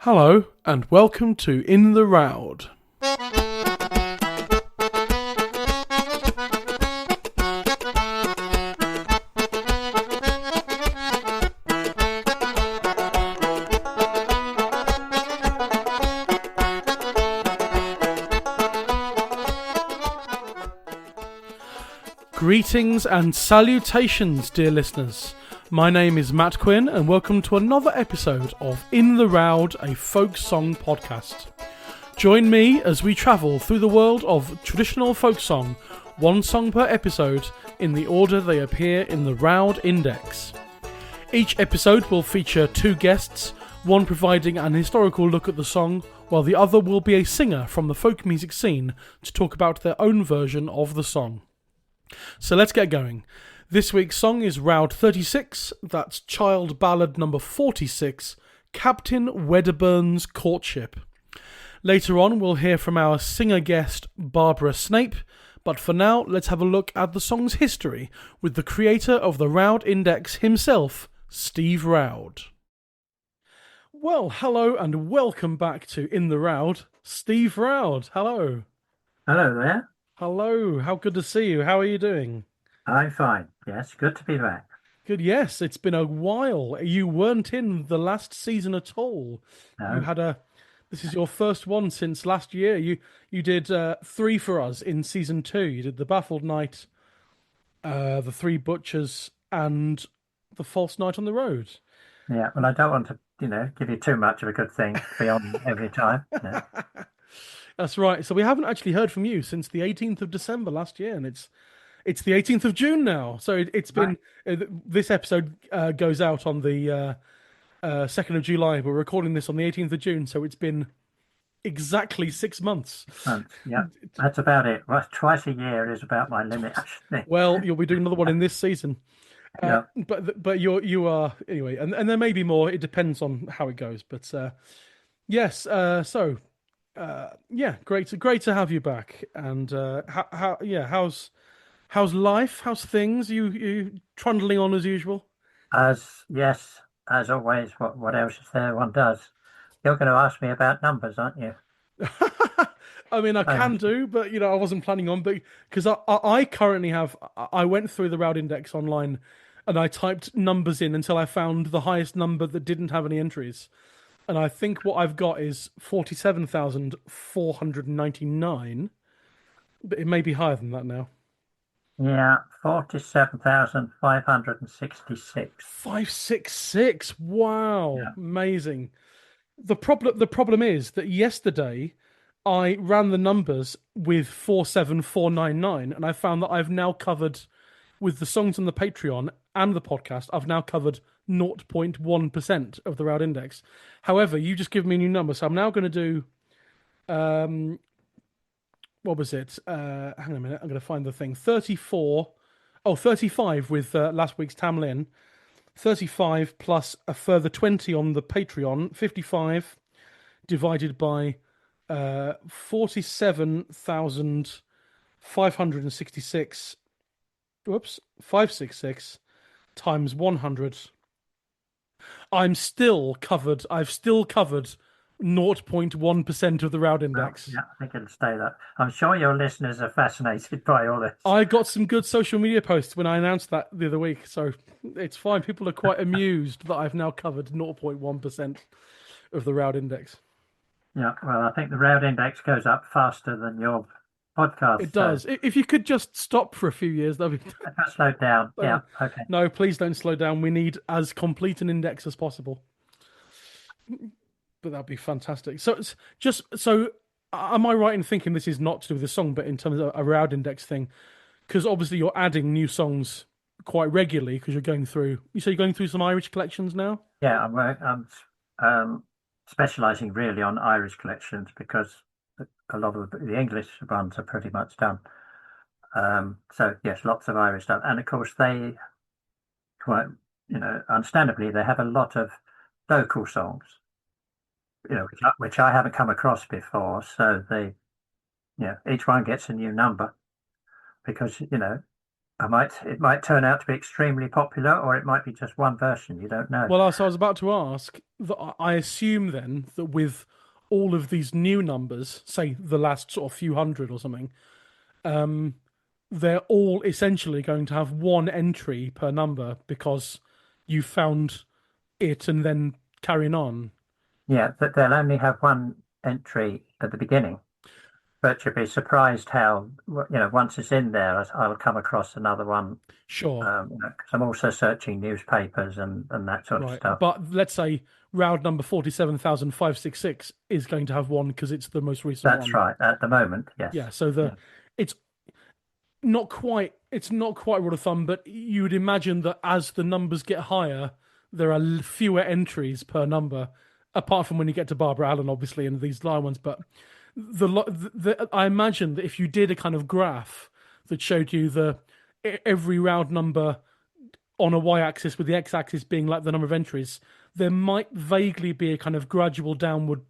Hello and welcome to In the Roud. Greetings and salutations, dear listeners. My name is Matt Quinn and welcome to another episode of In the Roud, a folk song podcast. Join me as we travel through the world of traditional folk song, one song per episode, in the order they appear in the Roud Index. Each episode will feature two guests, one providing an historical look at the song, while the other will be a singer from the folk music scene to talk about their own version of the song. So let's get going. This week's song is Roud 36, that's Child Ballad number 46, Captain WEDDERBURN'S Courtship. Later on we'll hear from our singer guest Barbara Snape, but for now let's have a look at the song's history with the creator of the Roud Index himself, Steve Roud. Well, hello and welcome back to In the Roud, Steve Roud. Hello. Hello there. Hello, how good to see you. How are you doing? I'm fine. Yes, good to be back. Good, yes. It's been a while. You weren't in the last season at all. No. This is your first one since last year. You did three for us in season 2. You did the Baffled Knight, the Three Butchers, and the False Night on the Road. Yeah, well, I don't want to, give you too much of a good thing beyond every time. No. That's right. So we haven't actually heard from you since the 18th of December last year, and it's the 18th of June now. So it's been this episode goes out on the 2nd of July. We're recording this on the 18th of June, so it's been exactly 6 months. Yeah, that's about it. Well, twice a year is about my limit, actually. Well, you'll be doing another one in this season. Yeah. But you are anyway, and there may be more. It depends on how it goes. But yes. Great to have you back. And how's life? How's things? You trundling on as usual? As always. What else is there? One does. You're going to ask me about numbers, aren't you? I mean, I can do, but I wasn't planning on. But because I currently I went through the Roud Index online, and I typed numbers in until I found the highest number that didn't have any entries. And I think what I've got is 47,499, but it may be higher than that now. Yeah, 47,566. 566. Wow, Yeah. Amazing. The problem is that yesterday I ran the numbers with 47499, and I found that I've now covered, with the songs on the Patreon and the podcast, I've now covered 0.1% of the Roud Index. However, you just give me a new number, so I'm now going to do what was it? Hang on a minute, I'm going to find the thing. 35 with last week's Tamlin. 35 plus a further 20 on the Patreon. 55 divided by 47,566. Whoops, 566 times 100. I've still covered 0.1% of the Roud Index. Well, yeah, I think it'll stay that. I'm sure your listeners are fascinated by all this. I got some good social media posts when I announced that the other week, so it's fine. People are quite amused that I've now covered 0.1% of the Roud Index. Yeah, well, I think the Roud Index goes up faster than your podcast. It does. If you could just stop for a few years, that'd be... Slow down. Yeah, okay. No, please don't slow down. We need as complete an index as possible. But that'd be fantastic. So am I right in thinking this is not to do with the song, but in terms of a Roud Index thing? Because obviously you're adding new songs quite regularly because you're going through some Irish collections now? Yeah, I'm specialising really on Irish collections because a lot of the English ones are pretty much done. So yes, lots of Irish stuff, and of course they, quite understandably, they have a lot of local songs, which I haven't come across before. So they, each one gets a new number because It might turn out to be extremely popular, or it might be just one version. You don't know. Well, so I was about to ask that I assume then that with all of these new numbers, say the last sort of few hundred or something, they're all essentially going to have one entry per number because you found it and then carrying on. Yeah, that they'll only have one entry at the beginning, but you'll be surprised how, once it's in there, I'll come across another one. Sure, 'Cause I'm also searching newspapers and that sort of right. stuff. But let's say round number 47,566 is going to have one because it's the most recent That's one. right. At the moment, yes. Yeah, so Yeah. it's it's not quite a rule of thumb, but you would imagine that as the numbers get higher, there are fewer entries per number, apart from when you get to Barbara Allen, obviously, and these line ones. But I imagine that if you did a kind of graph that showed you every round number on a y-axis with the x-axis being like the number of entries, there might vaguely be a kind of gradual downward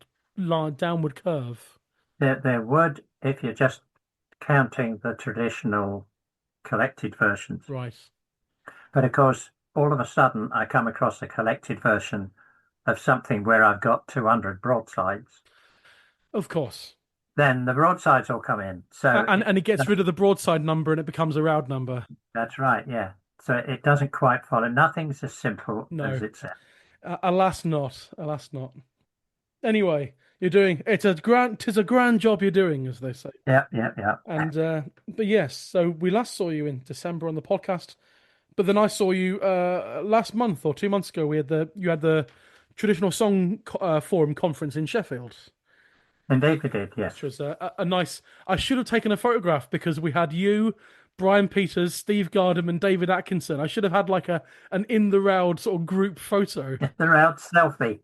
curve. There would, if you're just counting the traditional collected versions. Right. But of course, all of a sudden, I come across a collected version of something where I've got 200 broadsides. Of course. Then the broadsides all come in. So And it gets rid of the broadside number and it becomes a round number. that's right, yeah. So it doesn't quite follow. Nothing's as simple No. as it sounds. Alas not. Alas not. Anyway, tis a grand job you're doing, as they say. Yeah, yeah, yeah. And but yes, so we last saw you in December on the podcast, but then I saw you last month or 2 months ago. You had the traditional song forum conference in Sheffield, Indeed we did, yes. which was a nice. I should have taken a photograph because we had you, Brian Peters, Steve Gardam, and David Atkinson. I should have had like an in the Roud sort of group photo. The Roud selfie.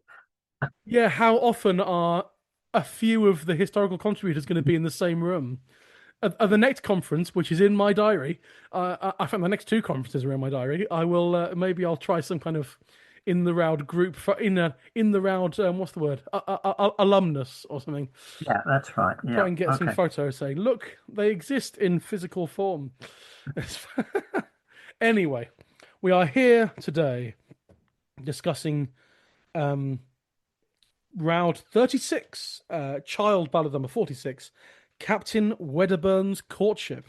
Yeah, how often are a few of the historical contributors going to be in the same room? At the next conference, which is in my diary, I think the next two conferences are in my diary. I will maybe I'll try some kind of in the Roud group in the Roud what's the word alumnus or something. Yeah, that's right. Yeah. Try and get some Okay. photos saying, look, they exist in physical form. Anyway, we are here today discussing Round 36, Child Ballad number 46, Captain Wedderburn's Courtship.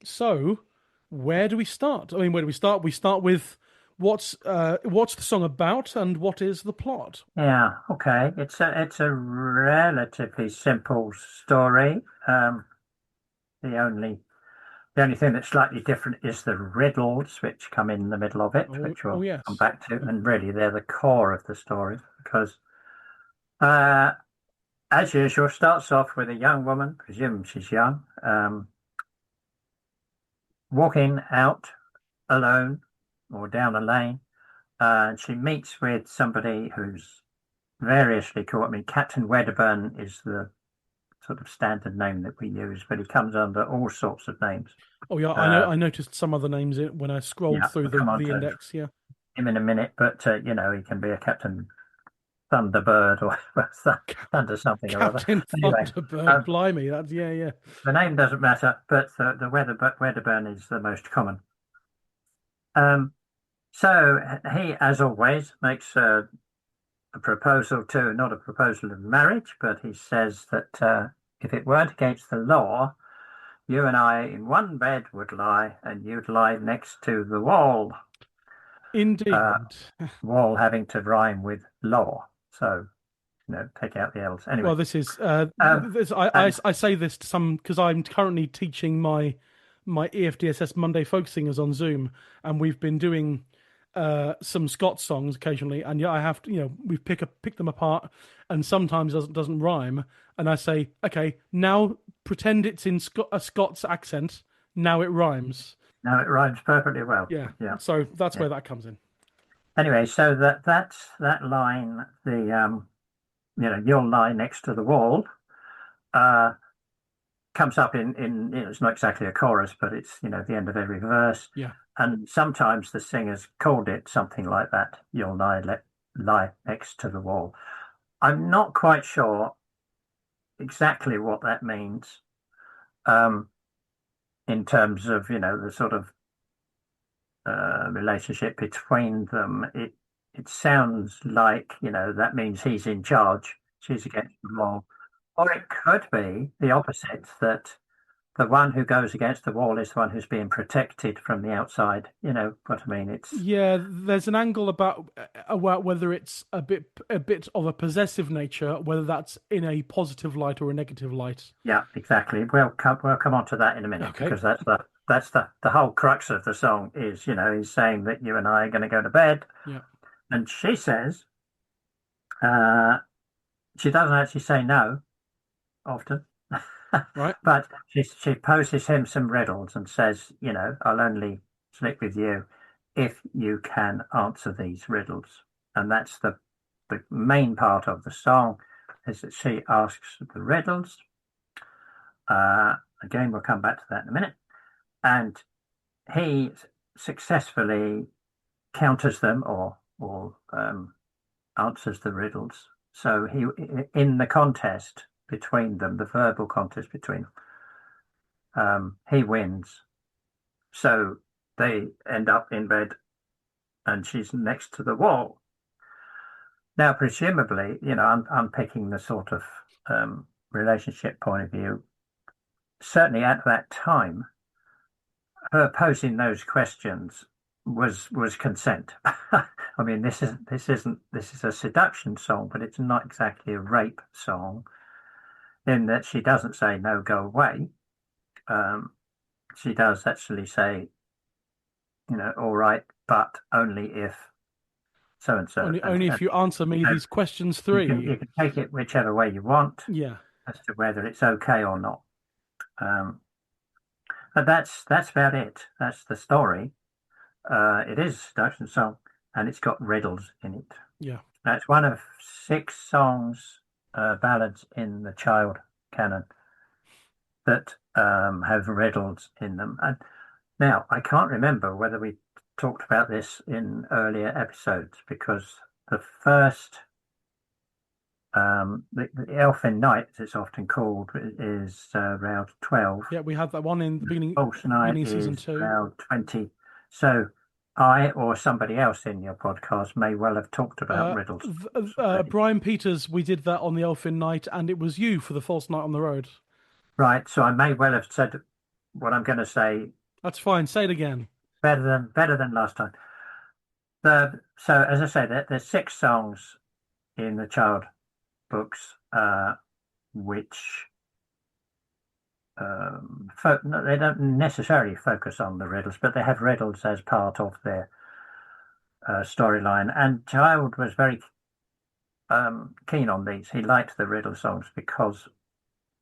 So, where do we start? I mean, where do we start? We start with what's the song about and what is the plot? Yeah, okay. It's a relatively simple story. The only thing that's slightly different is the riddles which come in the middle of it, which we'll Yes. come back to. And really, they're the core of the story because, uh, as usual, starts off with a young woman, presume she's young, walking out alone or down a lane. And she meets with somebody who's variously called. I mean, Captain Wedderburn is the sort of standard name that we use, but he comes under all sorts of names. Oh yeah, I noticed some other names when I scrolled through we'll come on the to index. Yeah, him in a minute, but he can be a Captain Thunderbird or Thunder something or other. Captain Anyway, Thunderbird, blimey, that's yeah. the name doesn't matter, but the Wedderburn is the most common. So he, as always, makes a proposal not a proposal of marriage, but he says that if it weren't against the law, you and I in one bed would lie, and you'd lie next to the wall. Indeed. Wall having to rhyme with law, so take out the L's. Anyway, Well, this is I say this to some because I'm currently teaching my EFDSS Monday folk singers on Zoom, and we've been doing some Scots songs occasionally, and yeah, I have to we pick them apart, and sometimes it doesn't rhyme, and I say, okay, now pretend it's in a Scots accent. Now it rhymes. Now it rhymes perfectly well. Yeah. Yeah. So that's where that comes in. Anyway, so that's that line. You'll lie next to the wall. Comes up in it's not exactly a chorus, but it's the end of every verse. Yeah. And sometimes the singers called it something like that. You'll lie next to the wall. I'm not quite sure exactly what that means. in terms of, the sort of relationship between them. It sounds like, that means he's in charge, she's against the wall. Or it could be the opposite, that the one who goes against the wall is the one who's being protected from the outside. You know what I mean? It's Yeah, there's an angle about whether it's a bit of a possessive nature, whether that's in a positive light or a negative light. Yeah, exactly. We'll come on to that in a minute, Okay. because that's the whole crux of the song is, he's saying that you and I are going to go to bed, Yeah. and she says, uh, she doesn't actually say no often, Right. but she poses him some riddles and says, I'll only sleep with you if you can answer these riddles. And that's the main part of the song, is that she asks the riddles. Again, we'll come back to that in a minute. And he successfully counters them, or answers the riddles. So in the contest between them, the verbal contest between them, he wins. So they end up in bed, and she's next to the wall. Now, presumably, I'm picking the sort of relationship point of view. Certainly at that time, her posing those questions was consent. I mean, this is a seduction song, but it's not exactly a rape song, in that she doesn't say no, go away. She does actually say, all right, but only if so and so, Only if you answer you me know, these questions you can three. you can take it whichever way you want Yeah. as to whether it's okay or not. Um, but that's about it. That's the story. It is a seduction song, and it's got riddles in it. Yeah. It's one of 6 songs, ballads in the child canon that have riddles in them. And now I can't remember whether we talked about this in earlier episodes, because the first, the Elfin Night, as it's often called, is Round 12. Yeah, we had that one in the False Night beginning of season is 2. Round 20. So I or somebody else in your podcast may well have talked about riddles already. Brian Peters, we did that on the Elfin Night, and it was you for the False Night on the Road. Right, so I may well have said what I'm going to say That's fine. Say it again. better than last time. So as I say, there's 6 songs in the child books, which no, they don't necessarily focus on the riddles, but they have riddles as part of their storyline. And Child was very keen on these. He liked the riddle songs because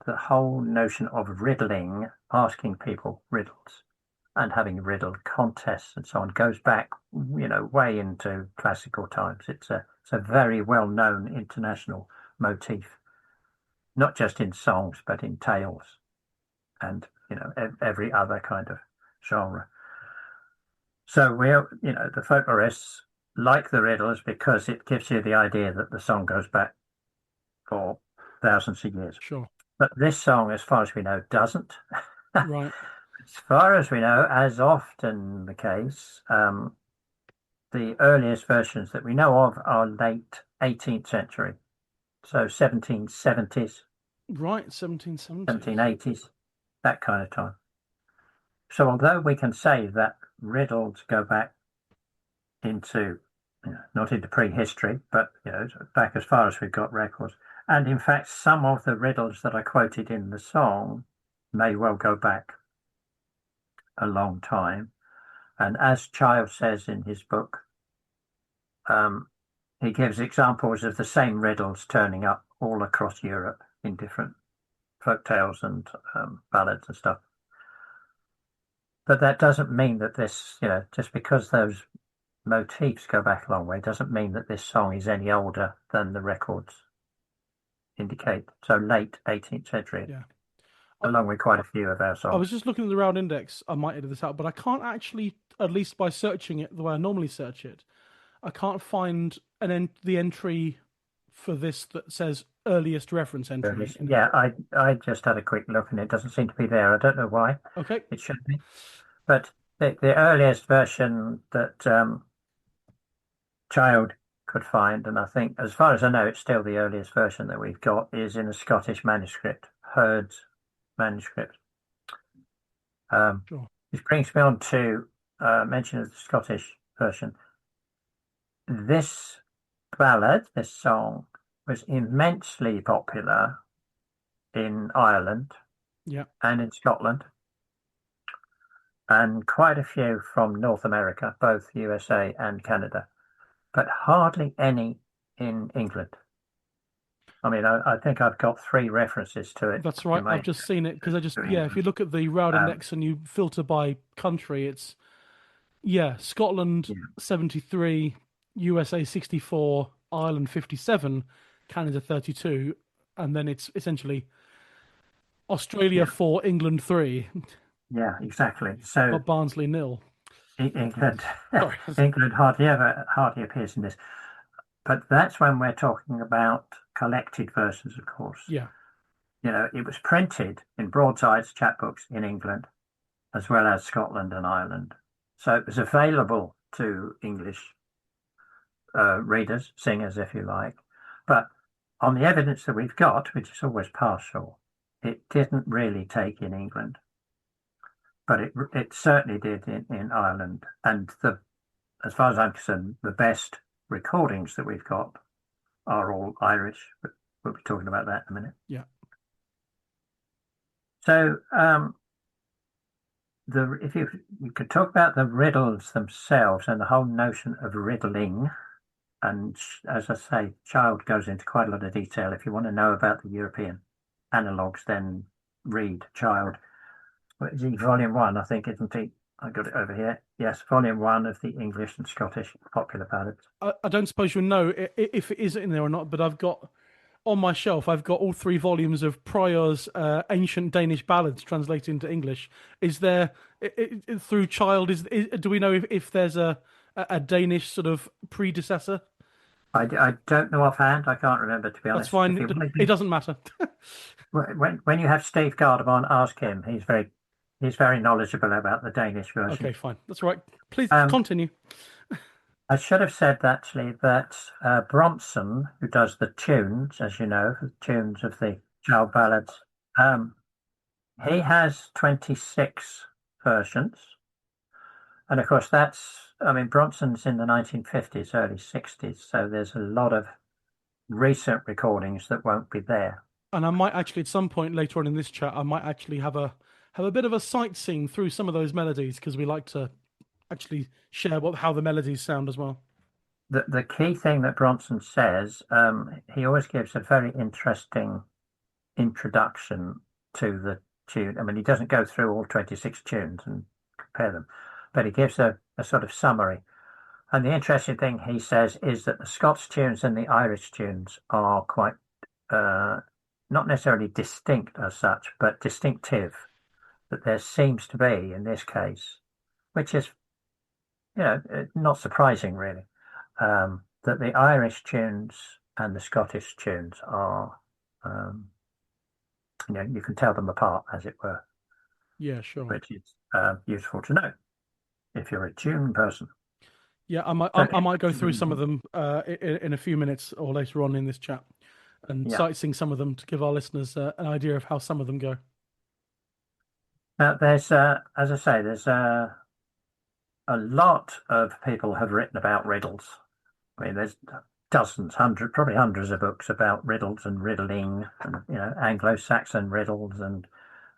the whole notion of riddling, asking people riddles, and having riddle contests and so on goes back, way into classical times. It's a very well-known international motif, not just in songs, but in tales and, every other kind of genre. So the folklorists like the riddles because it gives you the idea that the song goes back for thousands of years. Sure. But this song, as far as we know, doesn't. Right. As far as we know, as often the case, the earliest versions that we know of are late 18th century. So 1770s, Right. 1770s. 1780s, that kind of time. So although we can say that riddles go back into, not into prehistory, but, back as far as we've got records. And in fact, some of the riddles that I quoted in the song may well go back a long time. And as Child says in his book, he gives examples of the same riddles turning up all across Europe in different folk tales and ballads and stuff. But that doesn't mean that this, just because those motifs go back a long way, doesn't mean that this song is any older than the records indicate. So late 18th century, Yeah. along with quite a few of our songs. I was just looking at the Round Index. I might edit this out, but I can't actually, at least by searching it the way I normally search it, I can't find the entry for this that says earliest reference entry. Yeah, I just had a quick look and it doesn't seem to be there. I don't know why. Okay. It should be. But the earliest version that Child could find, and I think, as far as I know, it's still the earliest version that we've got, is in a Scottish manuscript, Hurd's manuscript. Sure. This brings me on to mention of the Scottish version. This ballad, this song, was immensely popular in Ireland Yeah. and in Scotland, and quite a few from North America, both USA and Canada, but hardly any in England. I mean, I think I've got 3 references to it That's in right. my I've just seen it because I just, to yeah, if you England. look at the Roud Um, Index and you filter by country, it's, yeah, Scotland yeah, 73, USA 64, Ireland 57, Canada 32, and then it's essentially Australia yeah, 4, England 3, yeah, exactly. So but Barnsley nil. England, Sorry. England hardly appears in this, but that's when we're talking about collected versions, of course. Yeah. You know, it was printed in broadsides, chapbooks in England, as well as Scotland and Ireland. So it was available to English readers, singers, if you like. But on the evidence that we've got, which is always partial, it didn't really take in England, but it certainly did in Ireland. And as far as I'm concerned, the best recordings that we've got are all Irish. But we'll be talking about that in a minute. Yeah. So if you could talk about the riddles themselves and the whole notion of riddling, and as I say, Child goes into quite a lot of detail. If you want to know about the European analogues, then read Child. What is he? Volume 1, I think, isn't he? I got it over here. Yes, Volume 1 of the English and Scottish popular ballads. I don't suppose you'll know if it is in there or not, but I've got on my shelf, I've got all 3 volumes of Prior's ancient Danish ballads translated into English. Is there, through Child, do we know if there's a Danish sort of predecessor? I don't know offhand. I can't remember, to be That's honest. fine. If you want It doesn't matter. when you have Steve Gardamon, ask him. He's very knowledgeable about the Danish version. Okay, fine. That's all right. Please Um, continue. I should have said actually that Bronson, who does the tunes, as you know, the tunes of the child ballads, he has 26 versions. And of course, I mean, Bronson's in the 1950s, early 60s, so there's a lot of recent recordings that won't be there. And I might actually, at some point later on in this chat, I might actually have a bit of a sightseeing through some of those melodies because we like to actually share how the melodies sound as well. The key thing that Bronson says, he always gives a very interesting introduction to the tune. I mean, he doesn't go through all 26 tunes and compare them, but he gives a sort of summary. And the interesting thing he says is that the Scots tunes and the Irish tunes are quite not necessarily distinct as such, but distinctive. That there seems to be in this case, which is, not surprising really, that the Irish tunes and the Scottish tunes are, you can tell them apart, as it were. Yeah, sure. Which is useful to know if you're a tune person. Yeah, I might go through some of them in a few minutes or later on in this chat and sightseeing some of them to give our listeners an idea of how some of them go. There's, as I say, there's a lot of people have written about riddles. I mean, there's dozens, probably hundreds of books about riddles and riddling, and Anglo-Saxon riddles and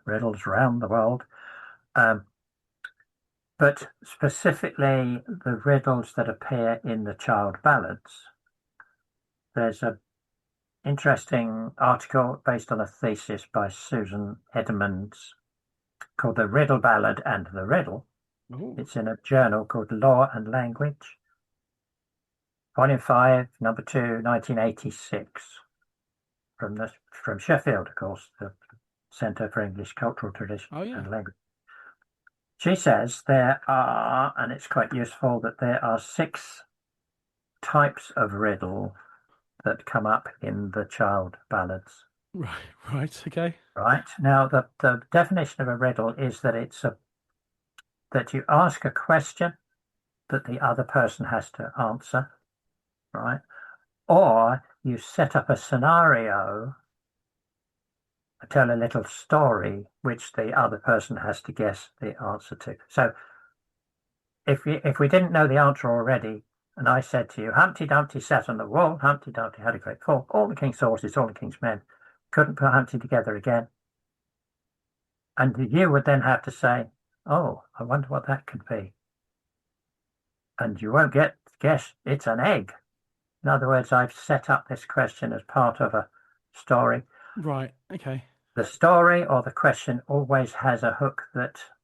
riddles around the world. But specifically, the riddles that appear in the child ballads. There's an interesting article based on a thesis by Susan Edmonds called The Riddle Ballad and the Riddle. Ooh. It's in a journal called Law and Language, Volume 5, Number 2, 1986, from Sheffield, of course, the Centre for English Cultural Tradition and Language. She says there are, and it's quite useful, that there are 6 types of riddle that come up in the child ballads. Right, okay. Right. Now, the definition of a riddle is that that you ask a question that the other person has to answer, right? Or you set up a scenario, tell a little story which the other person has to guess the answer to. So if we didn't know the answer already, and I said to you, Humpty Dumpty sat on the wall, Humpty Dumpty had a great fall, all the king's horses, all the king's men couldn't put Humpty together again. And you would then have to say, oh, I wonder what that could be. And you won't guess it's an egg. In other words, I've set up this question as part of a story. Right, okay. The story or the question always has a hook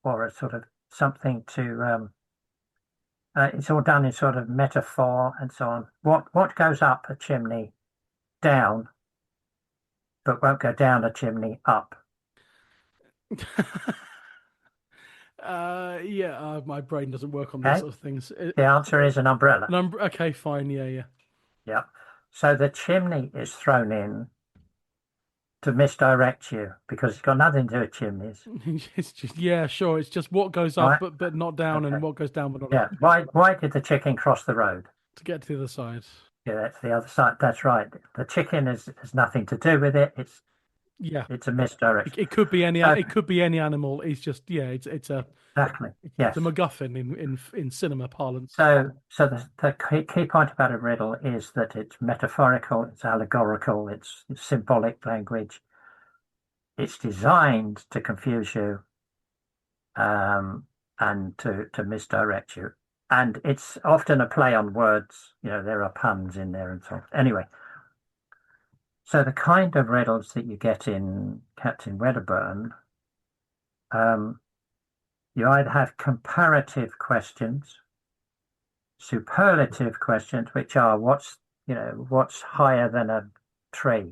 or a sort of something to, it's all done in sort of metaphor and so on. What goes up a chimney down, but won't go down a chimney up? Yeah, my brain doesn't work on these Okay. sort of things. The answer is an umbrella. Okay, fine, yeah. Yeah. So the chimney is thrown in to misdirect you because it's got nothing to do with chimneys, It's just, yeah, sure. It's just what goes up, right? but not down, Okay. and what goes down, but not Yeah. up, Why did the chicken cross the road? to get to the other side. Yeah, that's the other side. That's right. The chicken has nothing to do with it. Yeah, It's a misdirection. it could be any. So It could be any animal. It's just, yeah. exactly. It's Yes. a MacGuffin in cinema parlance. So the key point about a riddle is that it's metaphorical, it's allegorical, it's symbolic language. It's designed to confuse you, and to misdirect you. And it's often a play on words. There are puns in there and so on. Anyway, so the kind of riddles that you get in Captain Wedderburn, you either have comparative questions, superlative questions, which are what's higher than a tree,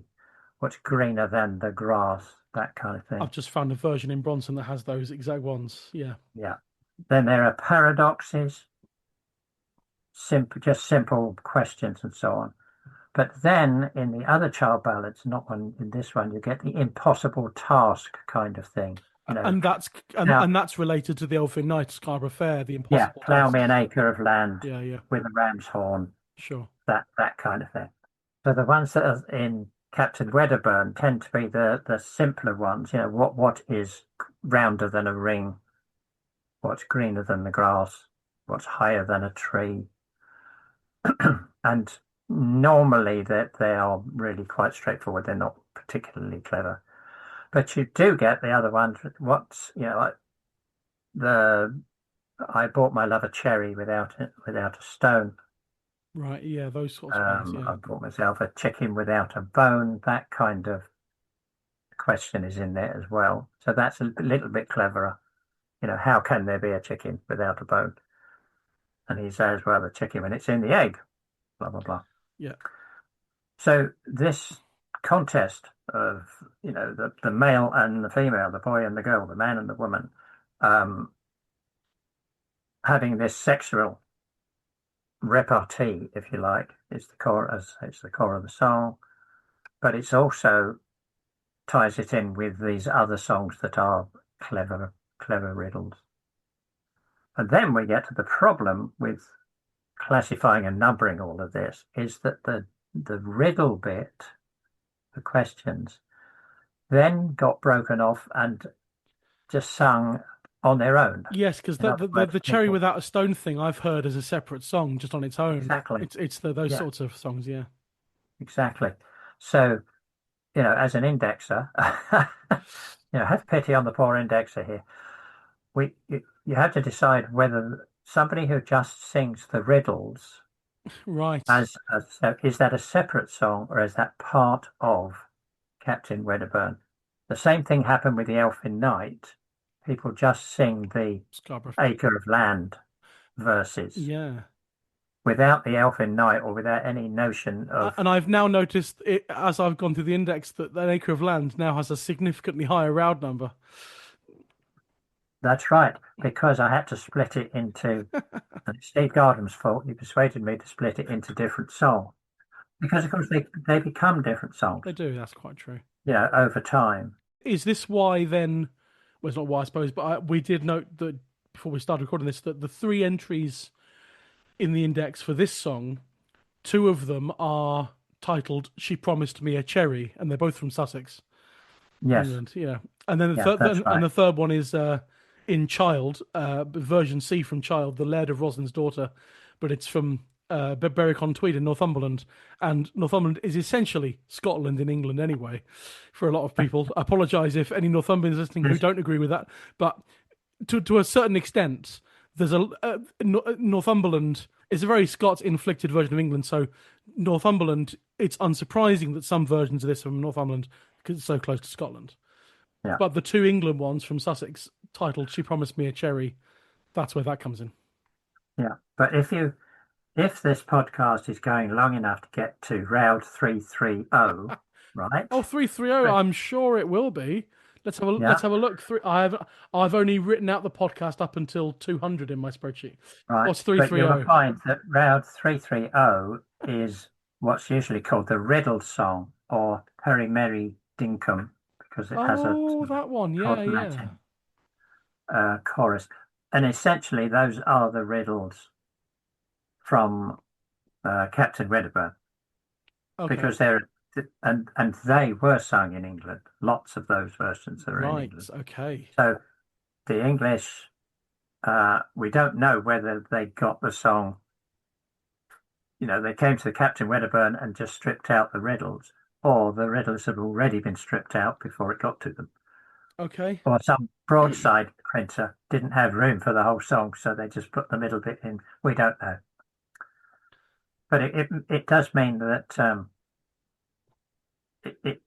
what's greener than the grass, that kind of thing. I've just found a version in Bronson that has those exact ones. Yeah. Yeah. Then there are paradoxes, just simple questions and so on. But then in the other child ballads, not in this one, you get the impossible task kind of thing. And that's Now, and that's related to the Elfin Knight Scarborough Fair, the yeah, impossible plough task. me an acre of land Yeah, with a ram's horn, sure. that kind of thing. So the ones that are in Captain Wedderburn tend to be the simpler ones. What is rounder than a ring? What's greener than the grass? What's higher than a tree? And normally they are really quite straightforward. They're not particularly clever. But you do get the other ones. Like I bought my love a cherry without a stone. Right, yeah, those sorts of ones, yeah. I bought myself a chicken without a bone. That kind of question is in there as well. So that's a little bit cleverer. How can there be a chicken without a bone? And he says, well, the chicken when it's in the egg, blah, blah, blah. Yeah. So this contest of, the male and the female, the boy and the girl, the man and the woman, having this sexual repartee, if you like, is the core of the song, but it's also ties it in with these other songs that are clever riddles. And then we get to the problem with classifying and numbering all of this, is that the riddle bit, the questions, then got broken off and just sung on their own. Yes, because the cherry without a stone thing I've heard as a separate song just on its own. Exactly. It's those sorts of songs, yeah. Exactly. So, as an indexer, have pity on the poor indexer here. You have to decide whether somebody who just sings the riddles, right, is that a separate song or is that part of Captain Wedderburn? The same thing happened with the Elfin Knight. People just sing the acre of land verses. Yeah. Without the Elfin Knight or without any notion of... And I've now noticed, as I've gone through the index, that an acre of land now has a significantly higher Roud number. That's right, because I had to split it into... and it's Steve Gardam's fault. He persuaded me to split it into different songs. because of course they become different songs, They do. That's quite true. over time. Is this why then? Well, it's not why, I suppose, but we did note that before we started recording this, that the three entries in the index for this song, two of them are titled "She Promised Me a Cherry," and they're both from Sussex, Yes, England. Yeah, and then the yeah, third, that's and right. the third one is in Child, version C from Child, the Laird of Roslin's Daughter, but it's from Berwick-on-Tweed in Northumberland, and Northumberland is essentially Scotland in England anyway. For a lot of people, I apologise if any Northumberlanders listening who Yes, don't agree with that, but to a certain extent, there's a Northumberland is a very Scots inflicted version of England. So Northumberland, it's unsurprising that some versions of this are from Northumberland because it's so close to Scotland. yeah, But the two England ones from Sussex, titled "She Promised Me a Cherry," that's where that comes in. yeah. But if this podcast is going long enough to get to Route 330, right? Oh, 330. Right. I'm sure it will be. Let's Yeah, have a look through. I've only written out the podcast up until 200 in my spreadsheet. right. What's But you'll 330? find that Route 330 is what's usually called the riddle song or Hurry Merry Dinkum because it has a Oh, that one. short Yeah, yeah. Latin chorus. And essentially, those are the riddles from Captain Wedderburn Okay. because and they were sung in England. Lots of those versions are in Right. England. Okay. So the English, we don't know whether they got the song. They came to the Captain Wedderburn and just stripped out the riddles, or the riddles had already been stripped out before it got to them, Okay. or some broadside printer didn't have room for the whole song, so they just put the middle bit in. We don't know, but it does mean that it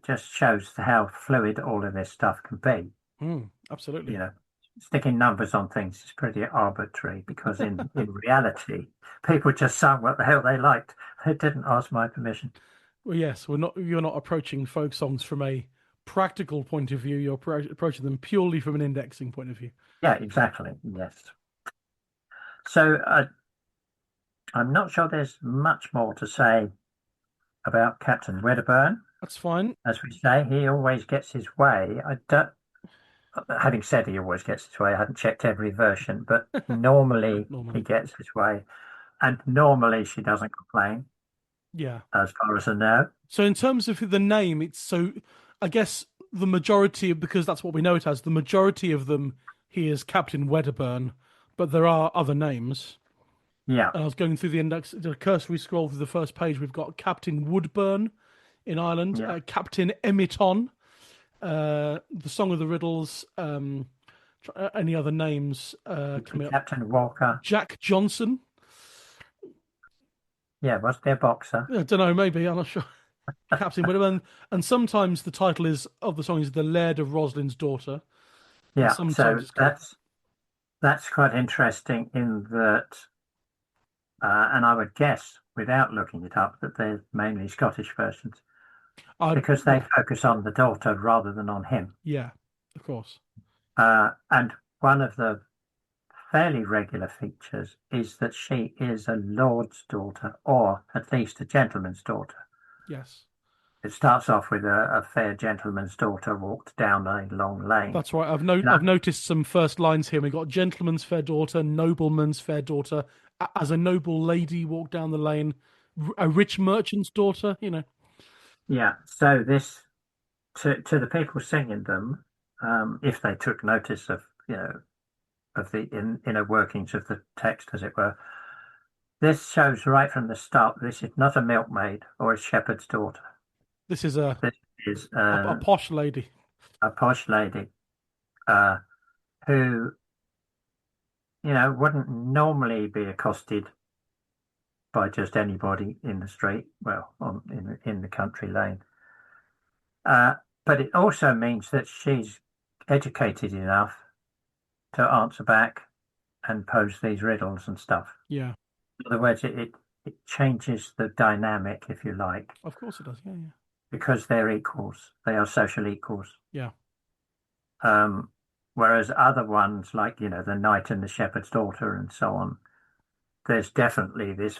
just shows how fluid all of this stuff can be. You Absolutely. know, Sticking numbers on things is pretty arbitrary because in reality, people just sang what the hell they liked. They didn't ask my permission. Well, yes, we're not. You're not approaching folk songs from a practical point of view. You're approaching them purely from an indexing point of view. Yeah, exactly. Yes. So I'm not sure there's much more to say about Captain Wedderburn. That's fine. As we say, he always gets his way. I don't, having said he always gets his way, I haven't checked every version, but normally he Normally, gets his way. And normally she doesn't complain, yeah. as far as I know. So in terms of the name, it's so. I guess the majority, because that's what we know it as. The majority of them, he is Captain Wedderburn, but there are other names. Yeah, And I was going through the index, the cursory scroll through the first page. We've got Captain Woodburn in Ireland, yeah. Captain Emiton, the Song of the Riddles. Any other names coming up? Captain Walker. Jack Johnson. Yeah, was there a boxer? I don't know, maybe I'm not sure. Captain Wedderburn, and sometimes the title is of the song is the Laird of Roslin's Daughter, and Yeah, sometimes so it's got. that's quite interesting in that, and I would guess without looking it up that they're mainly Scottish versions because they Yeah, focus on the daughter rather than on him. yeah, of course, And one of the fairly regular features is that she is a lord's daughter or at least a gentleman's daughter. yes, It starts off with a fair gentleman's daughter walked down a long lane. that's right. And I've noticed some first lines here. We got gentleman's fair daughter, nobleman's fair daughter, as a noble lady walked down the lane, a rich merchant's daughter. yeah, so this to the people singing them, if they took notice of of the inner workings of the text, as it were, this shows right from the start this is not a milkmaid or a shepherd's daughter. This is This is a posh lady. a posh lady uh, who wouldn't normally be accosted by just anybody in the street, well, in the country lane. But it also means that she's educated enough to answer back and pose these riddles and stuff. Yeah, In other words, it changes the dynamic, if you like, of course it does. Yeah, yeah, because they're equals. They are social equals. yeah. Whereas other ones, like, the knight and the shepherd's daughter and so on, there's definitely this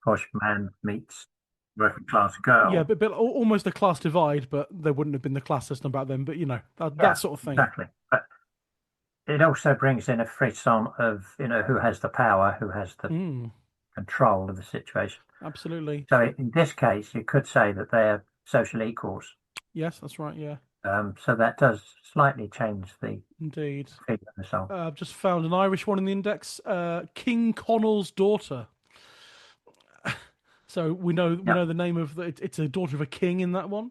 posh man meets working class Yeah, girl. but almost a class divide, but there wouldn't have been the class system back then. But that Yeah, sort of thing. exactly. But it also brings in a frisson of, who has the power, who has the Mm, control of the situation. absolutely. So in this case, you could say that they're social equals. Yes, that's right. Yeah, So that does slightly change the indeed. feel of the song. I've just found an Irish one in the index. King Connell's daughter. So we Yeah. know the name of it's a daughter of a king in that one.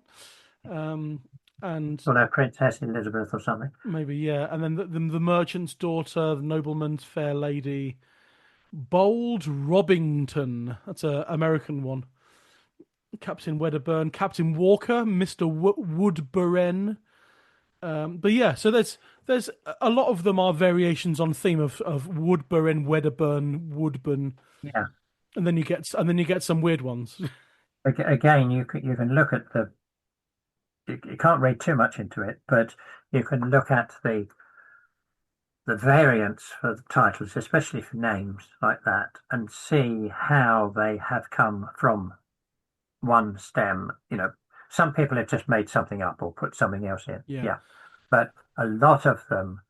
Um, and Although Princess Elizabeth or something. maybe yeah, and then the merchant's daughter, the nobleman's fair lady, Bold Robbington. That's a American one. Captain Wedderburn, Captain Walker, Mister Woodburn. But yeah, so there's a lot of them are variations on theme of Woodburn, Wedderburn, Woodburn, Yeah. and then you get some weird ones. Again, you can look at you can't read too much into it, but you can look at the variants for the titles, especially for names like that, and see how they have come from one stem. Some people have just made something up or put something else in. Yeah. Yeah, but a lot of them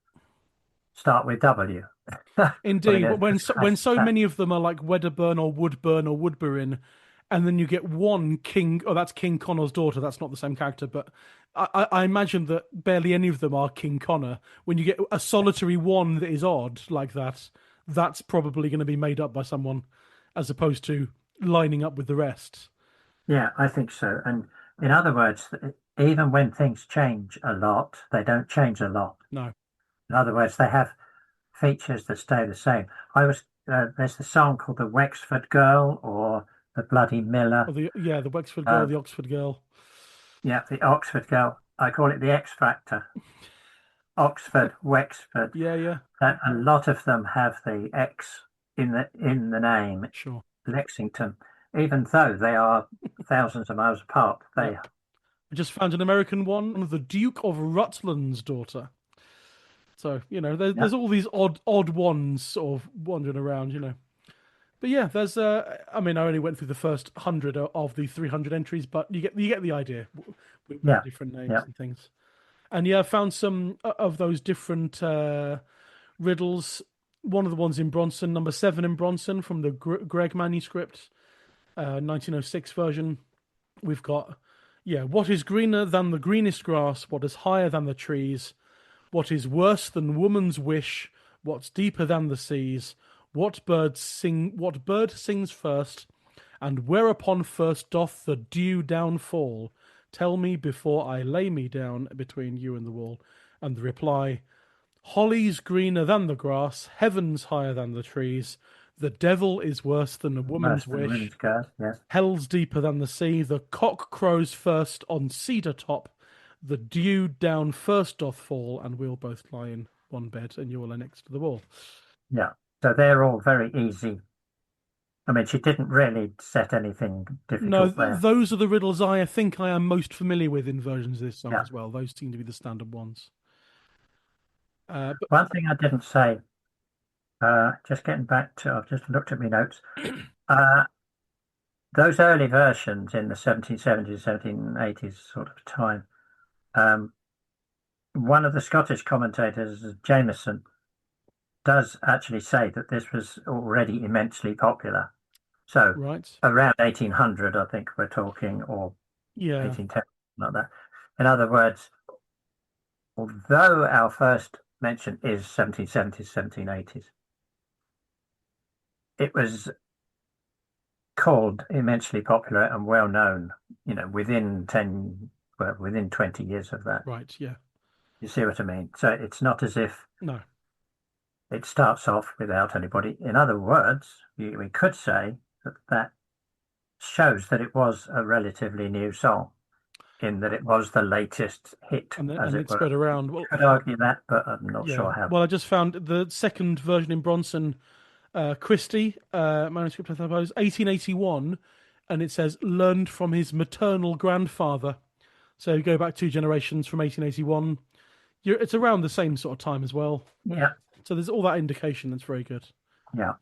start with W. I mean, Indeed, when so that, many of them are like Wedderburn or Woodburn or Woodburn, and then you get one King. Oh, that's King Connor's daughter. That's not the same character, but I imagine that barely any of them are King Connor. When you get a solitary one that is odd like that, that's probably going to be made up by someone, as opposed to lining up with the rest. yeah, I think so. And in other words, even when things change a lot, they don't change a lot. No, In other words, they have features that stay the same. There's the song called the Wexford Girl or the Bloody or Miller. the Wexford girl, Uh, the Oxford girl. yeah, the Oxford Girl. I call it the X Factor. Oxford, Wexford. Yeah, yeah, A lot of them have the X in the name. sure. Lexington, even though they are thousands of miles apart, Yep. I just found an American one of the Duke of Rutland's daughter. So yeah, there's all these odd ones sort of wandering around. But yeah, there's I mean, I only went through the first 100 of the 300 entries, but you get the idea with the yeah, different names yeah. and things. And yeah, I found some of those different riddles. One of the ones in Bronson, number 7 in Bronson from the Greg manuscript, 1906 version. We've got, yeah, what is greener than the greenest grass? What is higher than the trees? What is worse than woman's wish? What's deeper than the seas? What bird sing? What bird sings first? And whereupon first doth the dew down fall? Tell me before I lay me down between you and the wall. And the reply: Holly's greener than the grass, heaven's higher than the trees. The devil is worse than a Worse woman's than wish. women's girls, yes. Hell's deeper than the sea. The cock crows first on cedar top. The dew down first doth fall, and we'll both lie in one bed, and you will lie next to the wall. Yeah. So they're all very easy. I mean, she didn't really set anything No, difficult there. those are the riddles I think I am most familiar with in versions of this song Yeah. as well. Those seem to be the standard ones. But One thing I didn't say, just getting back to, I've just looked at my notes. Uh, those early versions in the 1770s, 1780s sort of time, um, one of the Scottish commentators, Jameson, does actually say that this was already immensely popular. So right, around 1800, I think we're talking, or yeah, 1810, like that. In other words, although our first mention is 1770s, 1780s, it was called immensely popular and well known, within 20 years of that. right, yeah, You see what I mean? So it's not as if no, it starts off without anybody. In other words, we could say that shows that it was a relatively new song, in that it was the latest hit, and then as and it it were. spread around. Well, Could argue that, but I'm not yeah. sure how. Well, I just found the second version in Bronson, Christie manuscript, I suppose, 1881, and it says learned from his maternal grandfather. So you go back 2 generations from 1881. It's around the same sort of time as well. Yeah, So there's all that indication. That's very good. Yeah.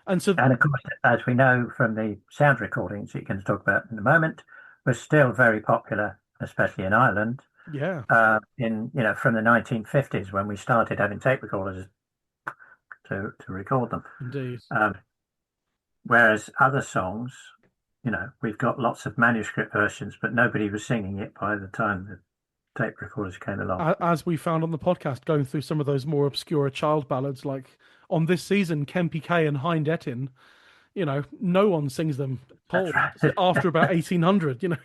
And so, And of course, as we know from the sound recordings that you can talk about in a moment, was still very popular, especially in Ireland, yeah, from the 1950s when we started having tape recorders to record them. indeed. Um, whereas other songs, we've got lots of manuscript versions, but nobody was singing it by the time the tape recorders came along. As we found on the podcast, going through some of those more obscure child ballads, like on this season, Kempy K and Hind Etin, no one sings them, That's Paul, right. after about 1800,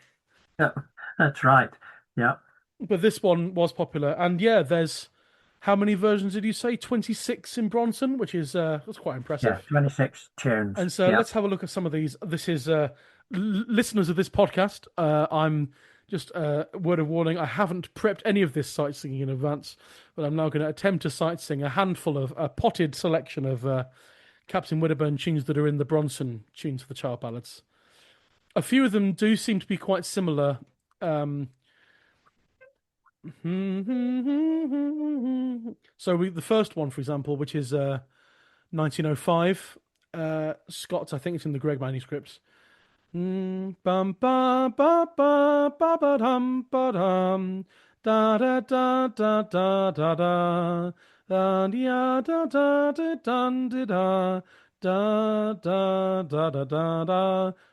Yeah, that's right. Yeah. But this one was popular. And yeah, there's, how many versions did you say? 26 in Bronson, which is, that's quite Yeah, impressive. 26 tunes. And so Yeah. let's have a look at some of these. This is listeners of this podcast. I'm just word of warning. I haven't prepped any of this sight singing in advance, but I'm now going to attempt to sight sing a handful of a potted selection of Captain Wedderburn tunes that are in the Bronson tunes for the child ballads. A few of them do seem to be quite similar. Um, so the first one, for example, which is 1905, Scott's. I think it's in the Gregg manuscripts. Bum ba ba ba ba ba dum ba dum da da da da da da da da da da da da dun da da da da da da da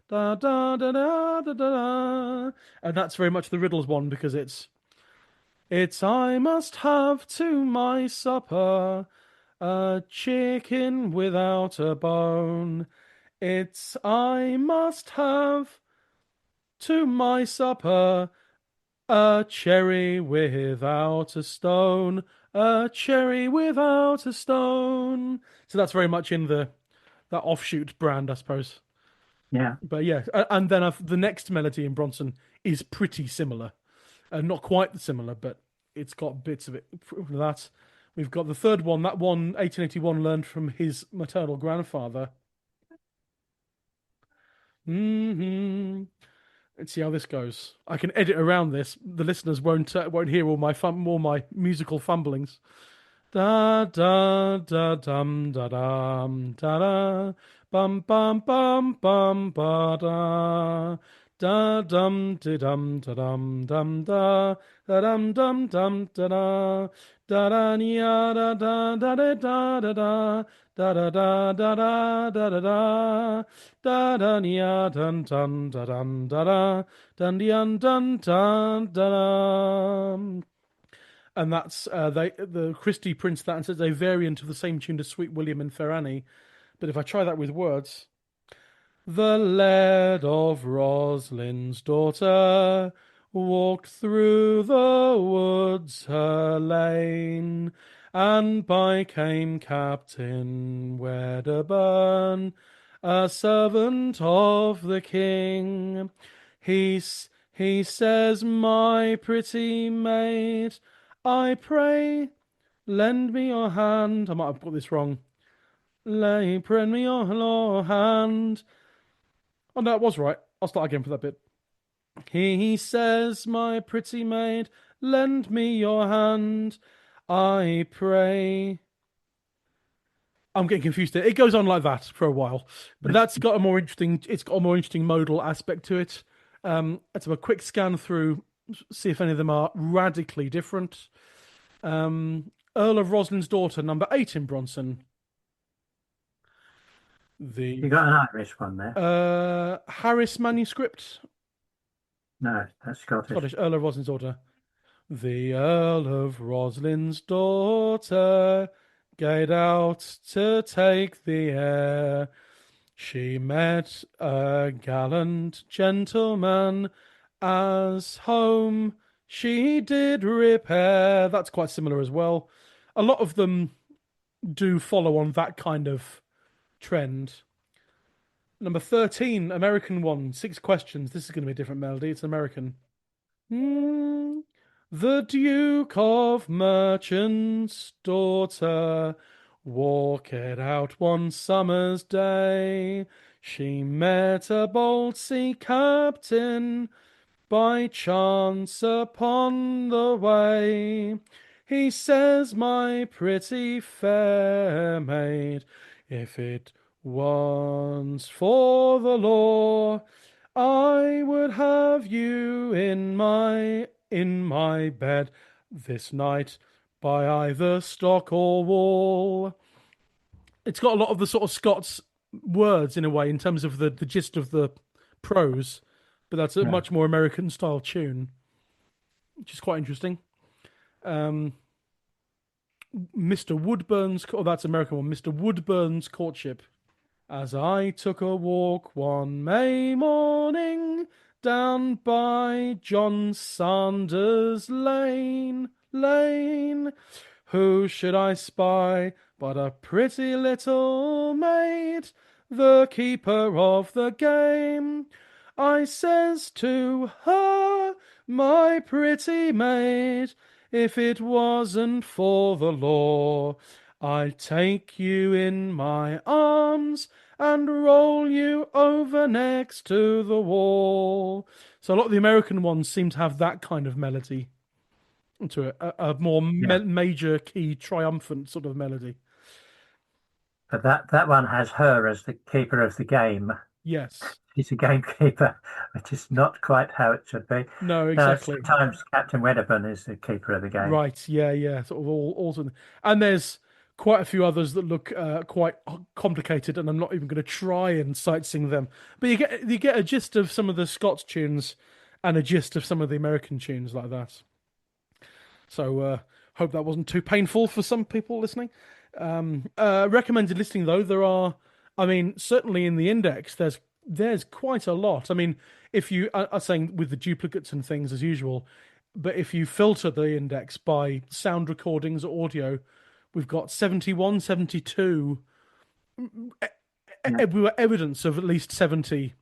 da da da da da da, and that's very much the Riddles one because it's I must have to my supper a chicken without a bone. It's I must have to my supper a cherry without a stone. A cherry without a stone. So that's very much in that offshoot brand, I suppose. Yeah. But yeah, and then the next melody in Bronson is pretty similar. Not quite similar, but it's got bits of it from that. We've got the third one, that one 1881 learned from his maternal grandfather. Hmm. Let's see how this goes. I can edit around this. The listeners won't hear all my musical fumblings. Da da da dum da dum da da bum bum bum bum ba da da dum di dum da dum dum da da dum dum dum da da da da nia da da da da da da da da da da da da da da da da nia dun dun da dum da da dun dun dun dun da. And that's the Christie prints that and says a variant of the same tune to Sweet William and Fair Annie. But if I try that with words, the Laird of Roslyn's daughter walked through the woods her lane, and by came Captain Wedderburn, a servant of the king. He says, my pretty maid, I pray, lend me your hand. I might have got this wrong. Lend me your hand. Oh, no, it was right. I'll start again for that bit. He says, my pretty maid, lend me your hand, I pray. I'm getting confused there. It goes on like that for a while, but that's got a more interesting. It's got a more interesting modal aspect to it. Let's have a quick scan through, see if any of them are radically different. Earl of Roslyn's daughter, number 8 in Bronson. You The got an Irish one there? Harris manuscript, No, that's Scottish. Scottish. Earl of Roslyn's daughter. The Earl of Roslyn's daughter gaed out to take the air. She met a gallant gentleman as home she did repair. That's quite similar as well. A lot of them do follow on that kind of trend. Number 13, American one, 6 questions. This is going to be a different melody. It's American. The Duke of Merchant's daughter walked out one summer's day. She met a bold sea captain by chance upon the way. He says, my pretty fair maid, if it was for the law, I would have you in my bed this night by either stock or wall. It's got a lot of the sort of Scots words in a way in terms of the gist of the prose, but that's a Yeah. much more American style tune, which is quite interesting. Um, Mr. Woodburn's, oh, that's American one. Mr. Woodburn's Courtship. As I took a walk one May morning down by John Sanders Lane, who should I spy but a pretty little maid, the keeper of the game? I says to her, my pretty maid, if it wasn't for the law, I'd take you in my arms and roll you over next to the wall. So a lot of the American ones seem to have that kind of melody to it, a more Yeah. major key, triumphant sort of melody. But that one has her as the keeper of the game. Yes. She's a gamekeeper, which is not quite how it should be. No, No, exactly. sometimes Captain Wedderburn is the keeper of the game. Right. Yeah. Yeah. Sort of all. And there's quite a few others that look quite complicated, and I'm not even going to try and sight sing them. But you get a gist of some of the Scots tunes, and a gist of some of the American tunes like that. So hope that wasn't too painful for some people listening. Recommended listening though, there are, I mean, certainly in the index, there's quite a lot. I mean, if you are saying with the duplicates and things as usual, but if you filter the index by sound recordings or audio, we've got 71, 72 Yeah. evidence of at least 70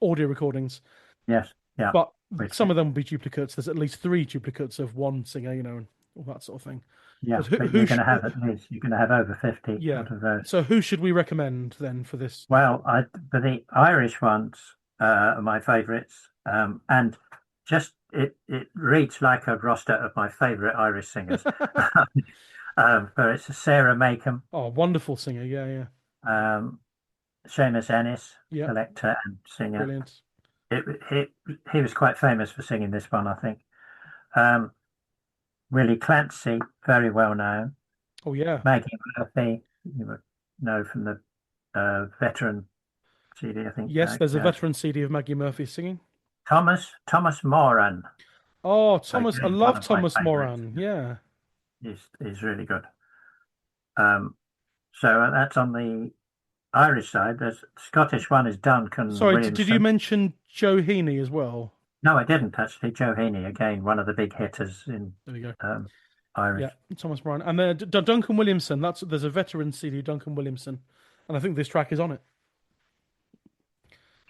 audio recordings. Yes. Yeah. But Which, some of them will be duplicates. There's at least three duplicates of one singer, and all that sort of thing. yeah. But who, But who you're going sh to have at least you're going to have over 50 yeah. out of those. So who should we recommend then for this? Well, for the Irish ones are my favourites, and just it reads like a roster of my favourite Irish singers. But it's Sarah Makem, Oh, wonderful singer. Yeah, yeah, um, Seamus Ennis, yeah. collector and singer. Brilliant. It, he he was quite famous for singing this one, I think. Um, Willie Clancy, very well known. Oh, yeah. Maggie Murphy, you would know from the veteran CD, I think. Yes, there's a veteran CD of Maggie Murphy singing. Thomas Moran, Oh, Thomas. I again, one love of my Thomas favourites. Moran. Yeah. Is really good. Um, so that's on the Irish side. The Scottish one is Duncan Sorry, did you Williamson. mention Joe Heaney as well? No, I didn't actually. Joe Heaney, again, one of the big hitters in There we go. Irish. Yeah, Thomas Moran. And then Duncan Williamson. There's a veteran CD, Duncan Williamson. And I think this track is on it.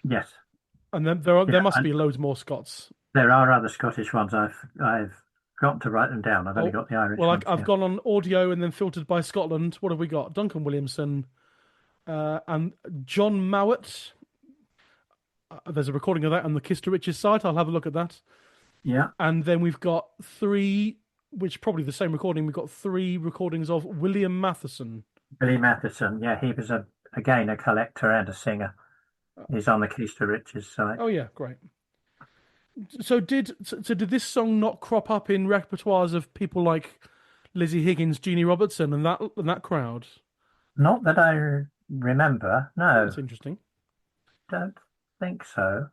Yes, And then there yeah, must and be loads more Scots. there are other Scottish ones. I've got to write them down. I've only Oh, got the Irish well, ones I've here. gone on audio and then filtered by Scotland. What have we got? Duncan Williamson and John Mowat. There's a recording of that on the Kiss to Riches site. I'll have a look at that. Yeah, And then we've got three, which probably the same recording. We've got three recordings of William Matheson. Billy Matheson. Yeah, he was again a collector and a singer. He's on the Keys to Riches site. Oh yeah, great. So did this song not crop up in repertoires of people like Lizzie Higgins, Jeannie Robertson, and that crowd? Not that I remember. Oh, No, that's interesting. don't think so.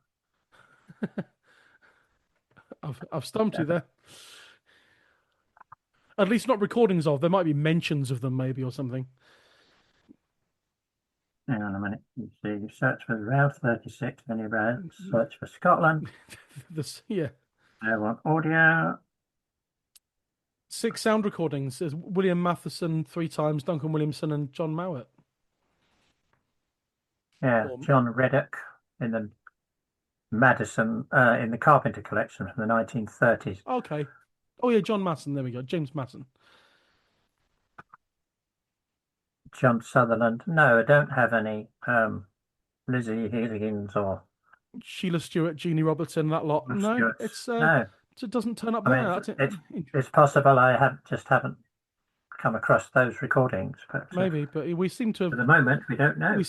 I've stumped you there. At least not recordings of. There might be mentions of them, maybe, or something. Hang on a minute. You see, you search for Roud 36, then you search for Scotland. Yeah. I want audio. 6 sound recordings. There's William Matheson 3 times, Duncan Williamson, and John Mowat. Yeah, Or- John Reddock in the Madison in the Carpenter collection from the 1930s. Okay. Oh yeah, John Masson. There we go. James Masson. John Sutherland. No, I don't have any Lizzie Higgins or Sheila Stewart, Jeannie Robertson, that lot. No, Stewart. it's No. So it doesn't turn up I there. mean, That's it. it's possible I haven't come across those recordings, but Maybe, but we seem to have. at the moment we don't know.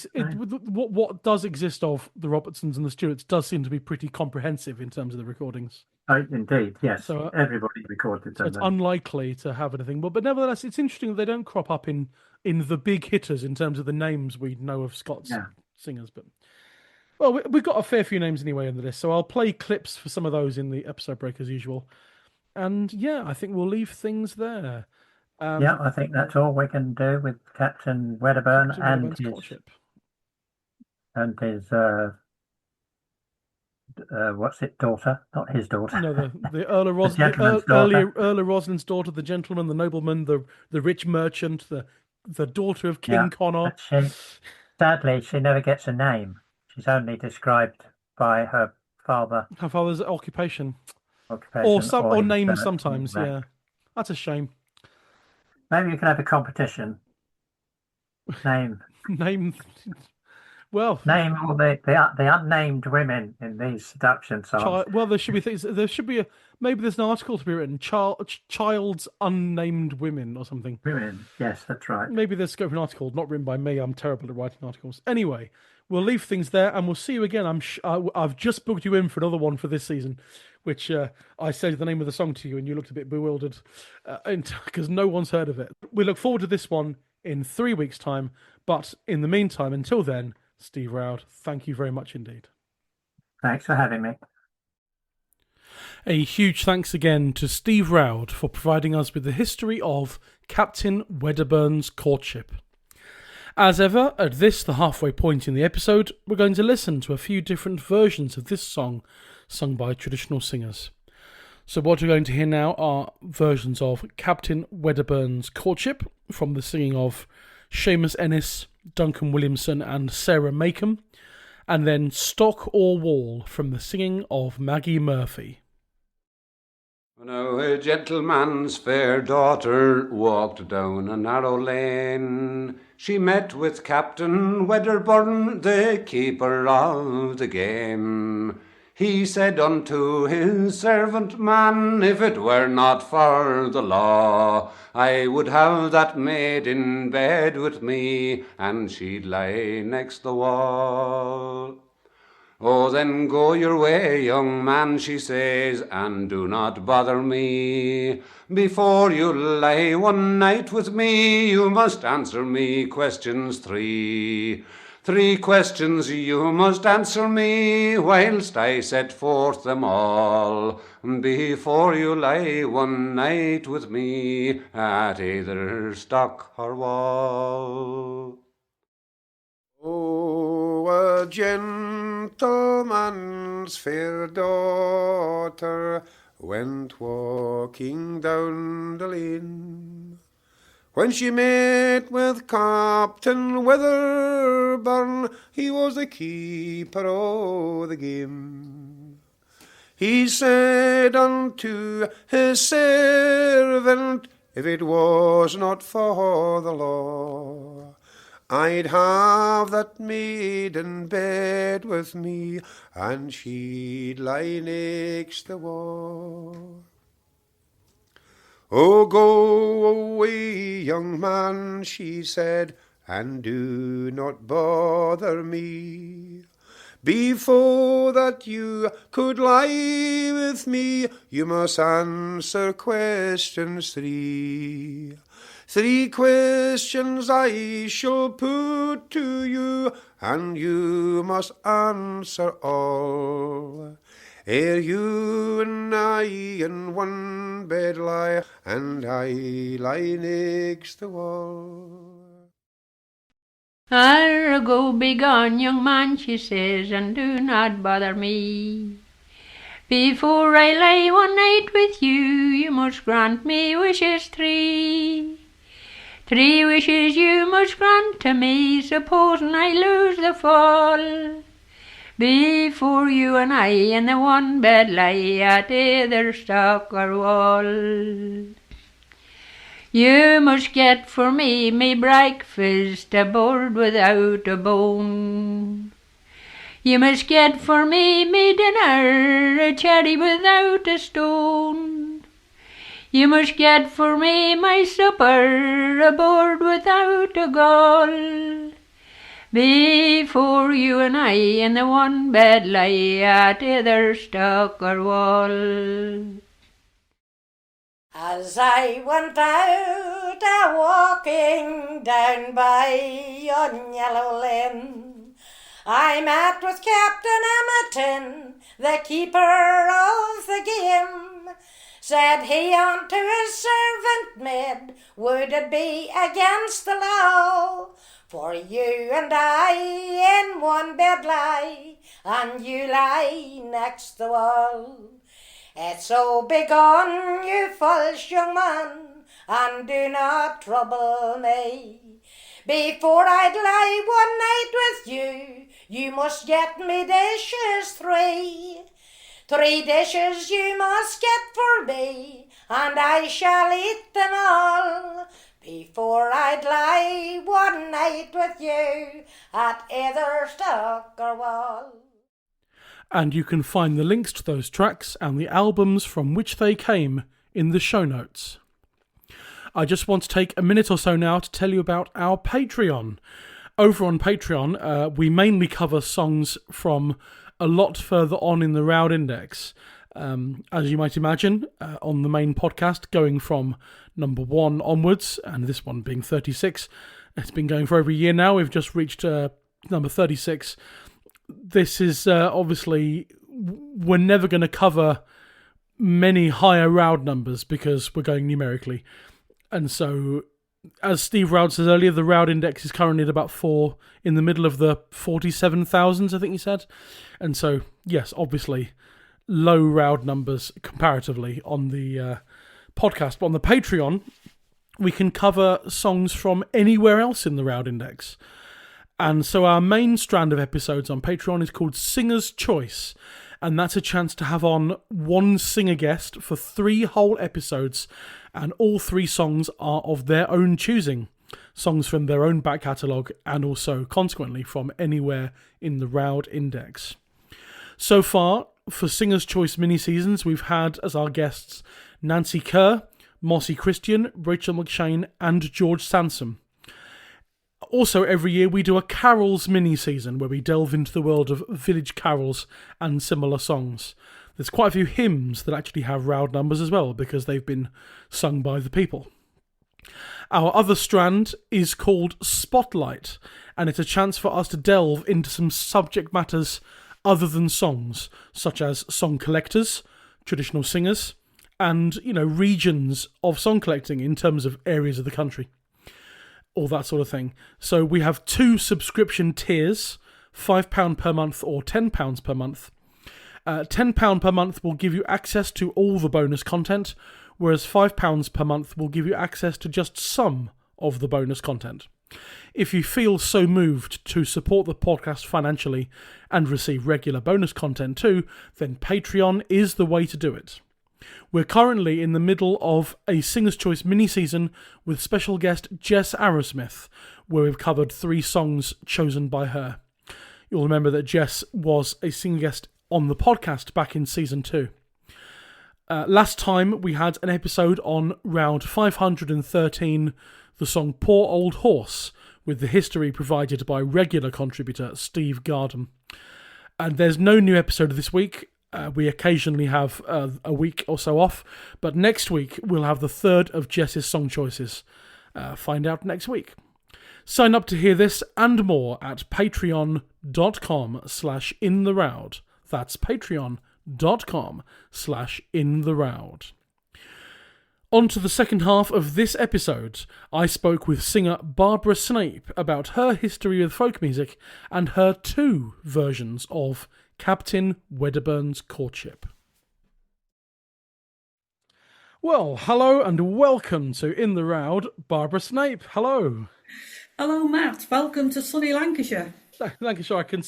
What does exist of the Robertsons and the Stewarts does seem to be pretty comprehensive in terms of the recordings. Oh, indeed, yes. So Everybody recorded so them. it's unlikely to have anything, but nevertheless, it's interesting that they don't crop up in the big hitters in terms of the names we know of Scott's singers. But well, we've got a fair few names anyway in the list, so I'll play clips for some of those in the episode break as usual. And yeah, I think we'll leave things there. Yeah, I think that's all we can do with Captain Wedderburn and his Courtship. And his what's it, daughter? Not his daughter. No, the Earl of Earl of Roslin's daughter, the gentleman, the nobleman, the rich merchant, the daughter of King Connor. Sadly, she never gets a name. She's only described by her father. Her father's occupation. Or name sometimes. Yeah, that's a shame. Maybe you can have a competition. Name. Well, name all the unnamed women in these seduction songs. Well, there should be things. There should be maybe there's an article to be written. Child's unnamed women or something. Women, yes, that's right. Maybe there's scope for an article, not written by me. I'm terrible at writing articles. Anyway, we'll leave things there, and we'll see you again. I've just booked you in for another one for this season, which I said the name of the song to you, and you looked a bit bewildered because no one's heard of it. We look forward to this one in 3 weeks' time. But in the meantime, until then, Steve Roud, thank you very much indeed. Thanks for having me. A huge thanks again to Steve Roud for providing us with the history of Captain Wedderburn's Courtship. As ever, at the halfway point in the episode, we're going to listen to a few different versions of this song sung by traditional singers. So what we're going to hear now are versions of Captain Wedderburn's Courtship from the singing of Seamus Ennis, Duncan Williamson and Sarah Macomb, and then Stock or Wall from the singing of Maggie Murphy. Now a gentleman's fair daughter walked down a narrow lane. She met with Captain Wedderburn, the keeper of the game. He said unto his servant man, if it were not for the law, I would have that maid in bed with me, and she'd lie next the wall. Oh, then go your way, young man, she says, and do not bother me. Before you lie one night with me, you must answer me questions 3. 3 questions you must answer me, whilst I set forth them all, before you lie one night with me, at either stock or wall. Oh, a gentleman's fair daughter went walking down the lane, when she met with Captain Wedderburn, he was the keeper o' the game. He said unto his servant, if it was not for the law, I'd have that maid in bed with me, and she'd lie next the wall. Oh, go away, young man, she said, and do not bother me. Before that you could lie with me, you must answer questions 3. 3 questions I shall put to you, and you must answer all. Ere you and I in one bed lie, and I lie next the wall. I'll go begone, young man, she says, and do not bother me. Before I lie one night with you, you must grant me wishes 3. 3 wishes you must grant to me, supposing I lose the fall. Before you and I in the one bed lie, at either stock or wall. You must get for me breakfast aboard without a bone. You must get for me dinner, a cherry without a stone. You must get for me my supper, a board without a gall. Before you and I in the one bed lie at either stock or wall. As I went out a-walking down by yon yellow lane, I met with Captain Hamilton, the keeper of the game. Said he unto his servant maid, would it be against the law for you and I in one bed lie, and you lie next the wall? It's so begone, you false young man, and do not trouble me. Before I'd lie one night with you, you must get me dishes 3. 3 dishes you must get for me, and I shall eat them all. Before I'd lie one night with you at either stock or wall. And you can find the links to those tracks and the albums from which they came in the show notes. I just want to take a minute or so now to tell you about our Patreon. Over on Patreon, we mainly cover songs from a lot further on in the Roud Index. As you might imagine, on the main podcast, going from number 1 onwards, and this one being 36. It's been going for over a year now. We've just reached number 36. This is obviously, we're never going to cover many higher Roud numbers because we're going numerically. And so, as Steve Roud says earlier, the Roud Index is currently at about 4, in the middle of the 47,000s, I think he said. And so, yes, obviously, low Roud numbers comparatively on the podcast. But on the Patreon, we can cover songs from anywhere else in the Roud Index. And so our main strand of episodes on Patreon is called Singer's Choice. And that's a chance to have on one singer guest for 3 whole episodes. And all 3 songs are of their own choosing. Songs from their own back catalogue and also, consequently, from anywhere in the Roud Index. So far, for Singer's Choice mini-seasons, we've had as our guests Nancy Kerr, Mossy Christian, Rachel McShane and George Sansom. Also, every year we do a carols mini-season where we delve into the world of village carols and similar songs. There's quite a few hymns that actually have Roud numbers as well because they've been sung by the people. Our other strand is called Spotlight, and it's a chance for us to delve into some subject matters other than songs, such as song collectors, traditional singers, and, regions of song collecting in terms of areas of the country. All that sort of thing. So we have 2 subscription tiers, £5 per month or £10 per month. £10 per month will give you access to all the bonus content, whereas £5 per month will give you access to just some of the bonus content. If you feel so moved to support the podcast financially and receive regular bonus content too, then Patreon is the way to do it. We're currently in the middle of a Singer's Choice mini-season with special guest Jess Arrowsmith, where we've covered 3 songs chosen by her. You'll remember that Jess was a singer guest on the podcast back in season 2. Last time we had an episode on Round 513, the song Poor Old Horse, with the history provided by regular contributor Steve Gardam. And there's no new episode this week. We occasionally have a week or so off, but next week we'll have the 3rd of Jess's song choices. Find out next week. Sign up to hear this and more at patreon.com/intheroud. That's patreon.com/intheroud. On to the second half of this episode. I spoke with singer Barbara Snape about her history with folk music and her 2 versions of Captain WEDDERBURN'S Courtship. Well, hello and welcome to In the Roud, Barbara Snape. Hello. Hello, Matt. Welcome to sunny Lancashire. Lancashire, I can't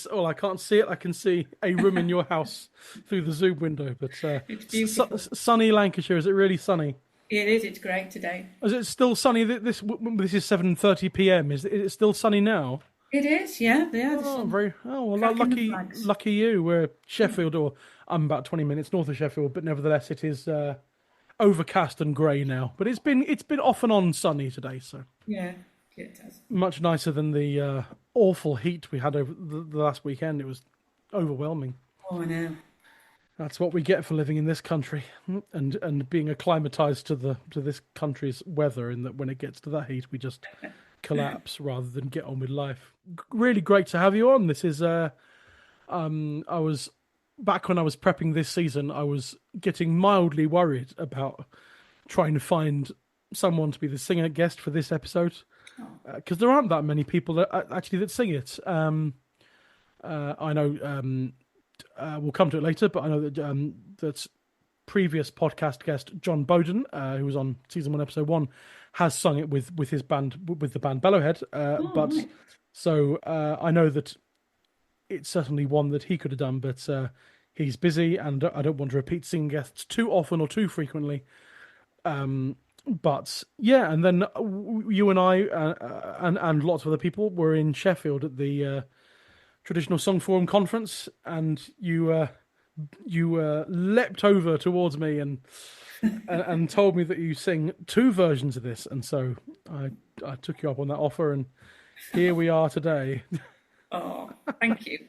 see it. I can see a room in your house through the Zoom window. But it's beautiful. Sunny Lancashire. Is it really sunny? It is. It's great today. Is it still sunny? This is 7:30 p.m. Is it still sunny now? It is, yeah. Yeah. Oh, well, cracking the lucky, flags. lucky you. We're Sheffield, or I'm about 20 minutes north of Sheffield, but nevertheless, it is overcast and grey now. But it's been off and on sunny today, so Yeah, it does. much nicer than the awful heat we had over the last weekend. It was overwhelming. Oh, I know. That's what we get for living in this country, and being acclimatized to this country's weather. In that when it gets to that heat, we just collapse rather than get on with life. Really great to have you on. This is I was back when I was prepping this season. I was getting mildly worried about trying to find someone to be the singer guest for this episode, because there aren't that many people that sing it. I know. We'll come to it later, but I know that that previous podcast guest John Bowden, who was on season 1, episode 1, has sung it with his band, with the band Bellowhead. Right. So I know that it's certainly one that he could have done, but he's busy, and I don't want to repeat singing guests too often or too frequently. But yeah, and then you and I and lots of other people were in Sheffield at the Traditional Song Forum conference, and you leapt over towards me and told me that you sing 2 versions of this, and so I took you up on that offer, and here we are today. Oh, thank you.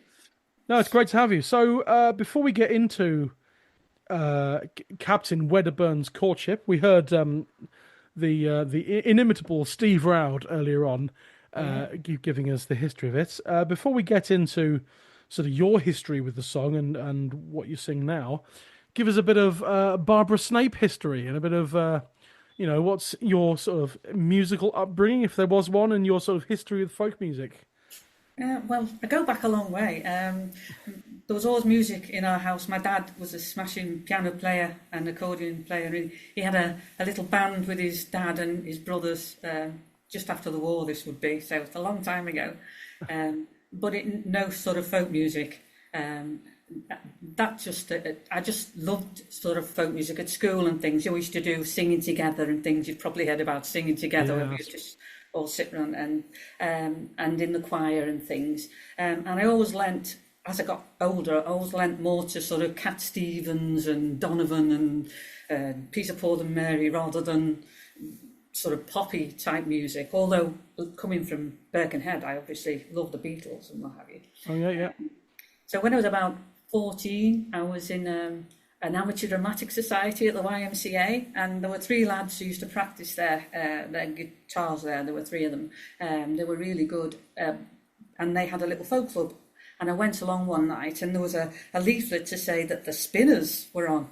No, it's great to have you. So before we get into Captain Wedderburn's Courtship, we heard the inimitable Steve Roud earlier on, giving us the history of it. Before we get into sort of your history with the song and what you sing now, give us a bit of Barbara Snape history and a bit of, what's your sort of musical upbringing, if there was one, and your sort of history with folk music. Well, I go back a long way. There was always music in our house. My dad was a smashing piano player and accordion player. He had a little band with his dad and his brothers, just after the war this would be, so it's a long time ago. But no sort of folk music. I just loved sort of folk music at school and things. You used to do singing together and things. You've probably heard about singing together, where we used to all sit around and in the choir and things. And I always lent, as I got older, I always lent more to sort of Cat Stevens and Donovan and Peter, Paul and Mary, rather than sort of poppy type music. Although coming from Birkenhead, I obviously love the Beatles and what have you. Oh yeah. So when I was about 14, I was in an amateur dramatic society at the YMCA, and there were 3 lads who used to practice there, their guitars there. There were 3 of them. They were really good, and they had a little folk club. And I went along one night, and there was a leaflet to say that the Spinners were on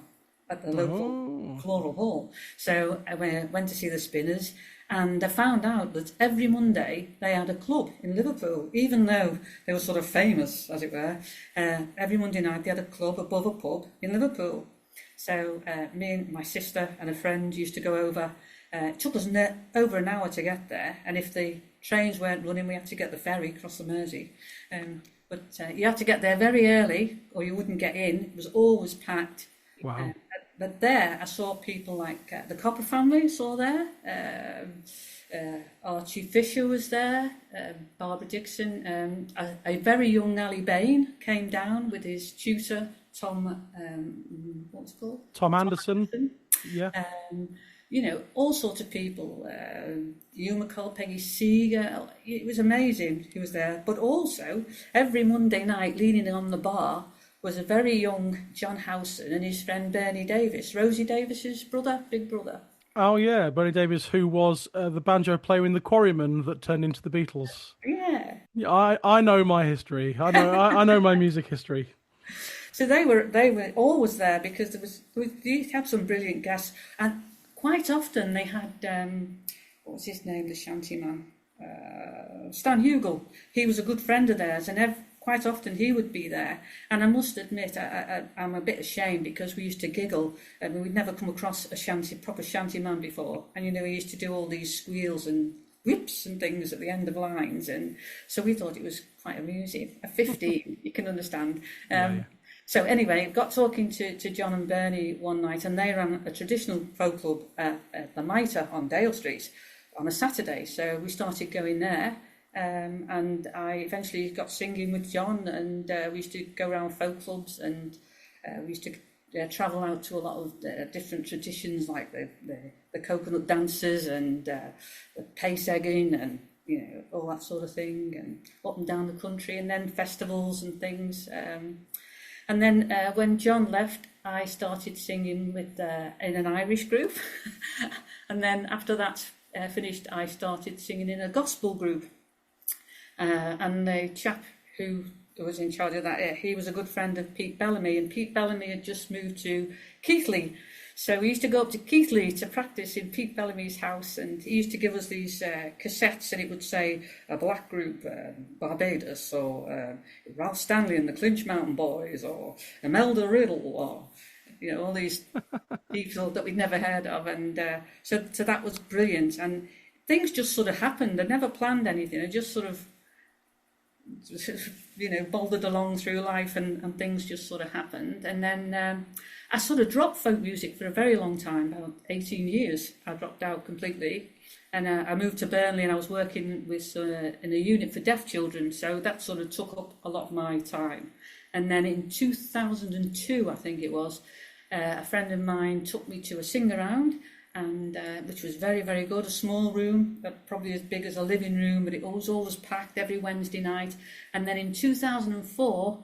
at the local Floral Hall. So I went to see the Spinners, and I found out that every Monday they had a club in Liverpool, even though they were sort of famous, as it were. Every Monday night they had a club above a pub in Liverpool. So me and my sister and a friend used to go over. It took us over an hour to get there, and if the trains weren't running, we had to get the ferry across the Mersey. But you had to get there very early, or you wouldn't get in. It was always packed. Wow. But there, I saw people like the Copper family. I saw there. Archie Fisher was there. Barbara Dixon. A very young Ali Bain came down with his tutor, Tom. What's it called? Tom Anderson. Yeah. All sorts of people. Hugh McCall, Peggy Seeger. It was amazing. He was there. But also, every Monday night, leaning on the bar, was a very young John Howson and his friend Bernie Davis, Rosie Davis's brother, big brother. Oh yeah, Bernie Davis, who was the banjo player in the Quarrymen that turned into the Beatles. Yeah. I know my history. I know my music history. So they were always there, because they had some brilliant guests, and quite often they had what was his name, the shanty man, Stan Hugel. He was a good friend of theirs, and quite often he would be there. And I must admit, I'm a bit ashamed, because we used to giggle. We'd never come across a proper shanty man before. And, he used to do all these squeals and whips and things at the end of lines. And so we thought it was quite amusing. At 15, you can understand. So anyway, got talking to John and Bernie one night, and they ran a traditional folk club at the Mitre on Dale Street on a Saturday. So we started going there. And I eventually got singing with John, and we used to go around folk clubs, and we used to travel out to a lot of different traditions, like the coconut dances and the pace egging and all that sort of thing, and up and down the country, and then festivals and things. And then when John left, I started singing with in an Irish group, and then after that finished, I started singing in a gospel group. And the chap who was in charge of that, he was a good friend of Pete Bellamy, and Pete Bellamy had just moved to Keighley. So we used to go up to Keighley to practice in Pete Bellamy's house, and he used to give us these cassettes, and it would say a black group, Barbados, or Ralph Stanley and the Clinch Mountain Boys, or Imelda Riddle, or all these people that we'd never heard of. And so that was brilliant. And things just sort of happened. I never planned anything. I just sort of bouldered along through life, and things just sort of happened. And then I sort of dropped folk music for a very long time, about 18 years. I dropped out completely, and I moved to Burnley, and I was working with in a unit for deaf children, so that sort of took up a lot of my time. And then in 2002, I think it was, a friend of mine took me to a sing-around, and which was very, very good. A small room, probably as big as a living room, but it was always packed every Wednesday night. And then in 2004,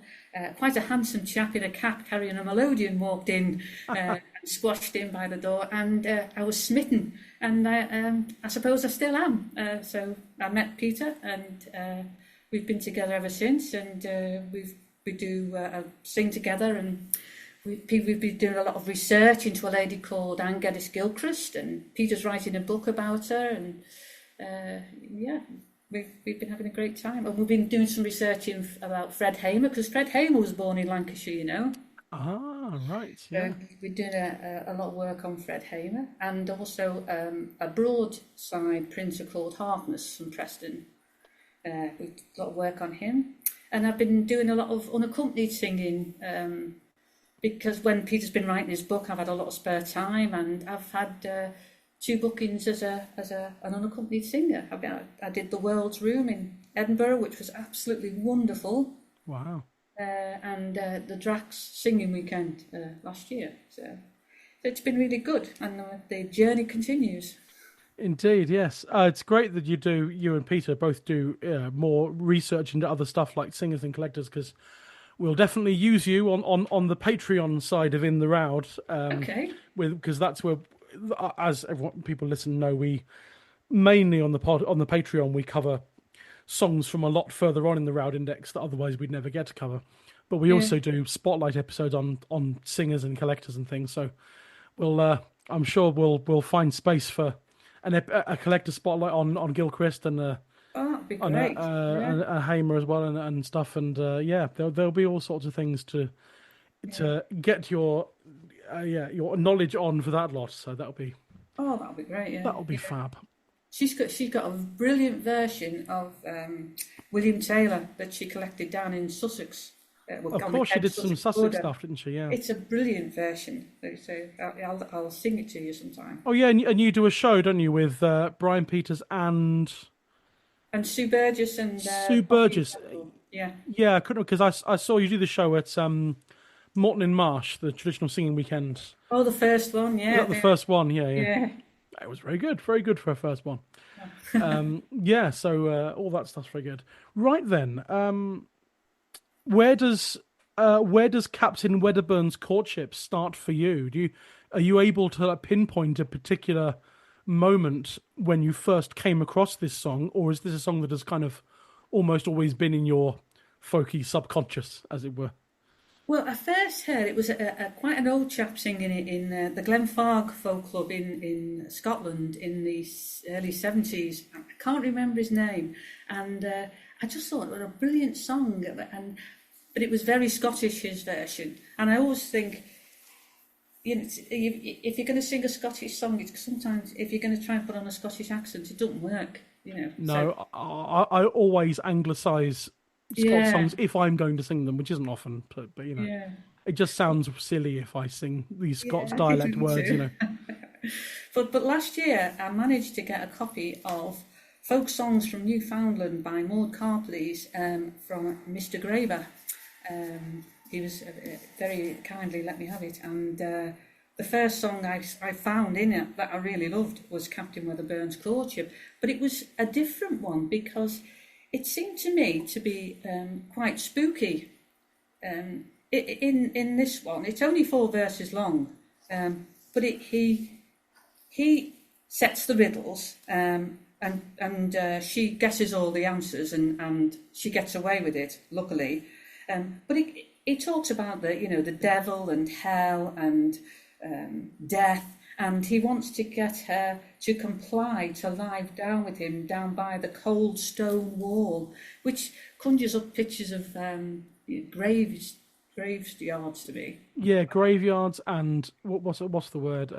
quite a handsome chap in a cap carrying a melodeon walked in and squashed in by the door, and I was smitten. And I suppose I still am. So I met Peter, and we've been together ever since, and we do sing together, and we've been doing a lot of research into a lady called Anne Geddes-Gilchrist, and Peter's writing a book about her, and we've been having a great time. And we've been doing some research about Fred Hamer, because Fred Hamer was born in Lancashire, Ah, right. Yeah. We're doing a lot of work on Fred Hamer, and also a broadside printer called Harkness from Preston. We've got a lot of work on him. And I've been doing a lot of unaccompanied singing, because when Peter's been writing his book, I've had a lot of spare time, and I've had 2 bookings as an unaccompanied singer. I did the World's Room in Edinburgh, which was absolutely wonderful. Wow. And the Drax singing weekend last year. So it's been really good, and the journey continues. Indeed, yes. It's great that you and Peter both do more research into other stuff like singers and collectors, because we'll definitely use you on the Patreon side of In the Roud. Okay. Because that's where, as people listen know, we mainly on the Patreon we cover songs from a lot further on in the Roud Index that otherwise we'd never get to cover. But we also do spotlight episodes on singers and collectors and things. So I'm sure we'll find space for a collector spotlight on Gilchrist and that'd be great. a Hamer as well and stuff. And there'll be all sorts of things to get your knowledge on for that lot. So that'll be great. Yeah, that'll be fab. She's got a brilliant version of William Taylor that she collected down in Sussex. Of course, she did some Sussex stuff, didn't she? Yeah, it's a brilliant version. So I'll sing it to you sometime. Oh yeah, and you do a show, don't you, with Brian Peters and Sue Burgess and Sue Burgess. Yeah, I couldn't, because I saw you do the show at Morton in Marsh, the traditional singing weekend. Oh, the first one, yeah. Was that the first one? Yeah. It was very good for a first one. So all that stuff's very good. Right then, where does Captain Wedderburn's Courtship start for you? Are you able to pinpoint a particular moment when you first came across this song, or is this a song that has kind of almost always been in your folky subconscious, as it were? Well, I first heard it was quite an old chap singing it in the Glenfarg Folk Club in Scotland in the early 70s. I can't remember his name, and I just thought it was a brilliant song, but it was very Scottish, his version. And I always think, if you're going to sing a Scottish song, it's sometimes if you're going to try and put on a Scottish accent, it doesn't work. No, so, I always anglicise Scots songs if I'm going to sing them, which isn't often, but it just sounds silly if I sing these Scots dialect words, But last year I managed to get a copy of folk songs from Newfoundland by Maud Carpley's from Mr. Graver. He was very kindly let me have it, and the first song I found in it that I really loved was Captain Wedderburn's Courtship, but it was a different one because it seemed to me to be quite spooky. In this one, it's only 4 verses long, but he sets the riddles, and she guesses all the answers, and she gets away with it, luckily. But it talks about the devil and hell and death, and he wants to get her to comply to lie down with him down by the cold stone wall, which conjures up pictures of graveyards to me. Yeah, graveyards and what's the word?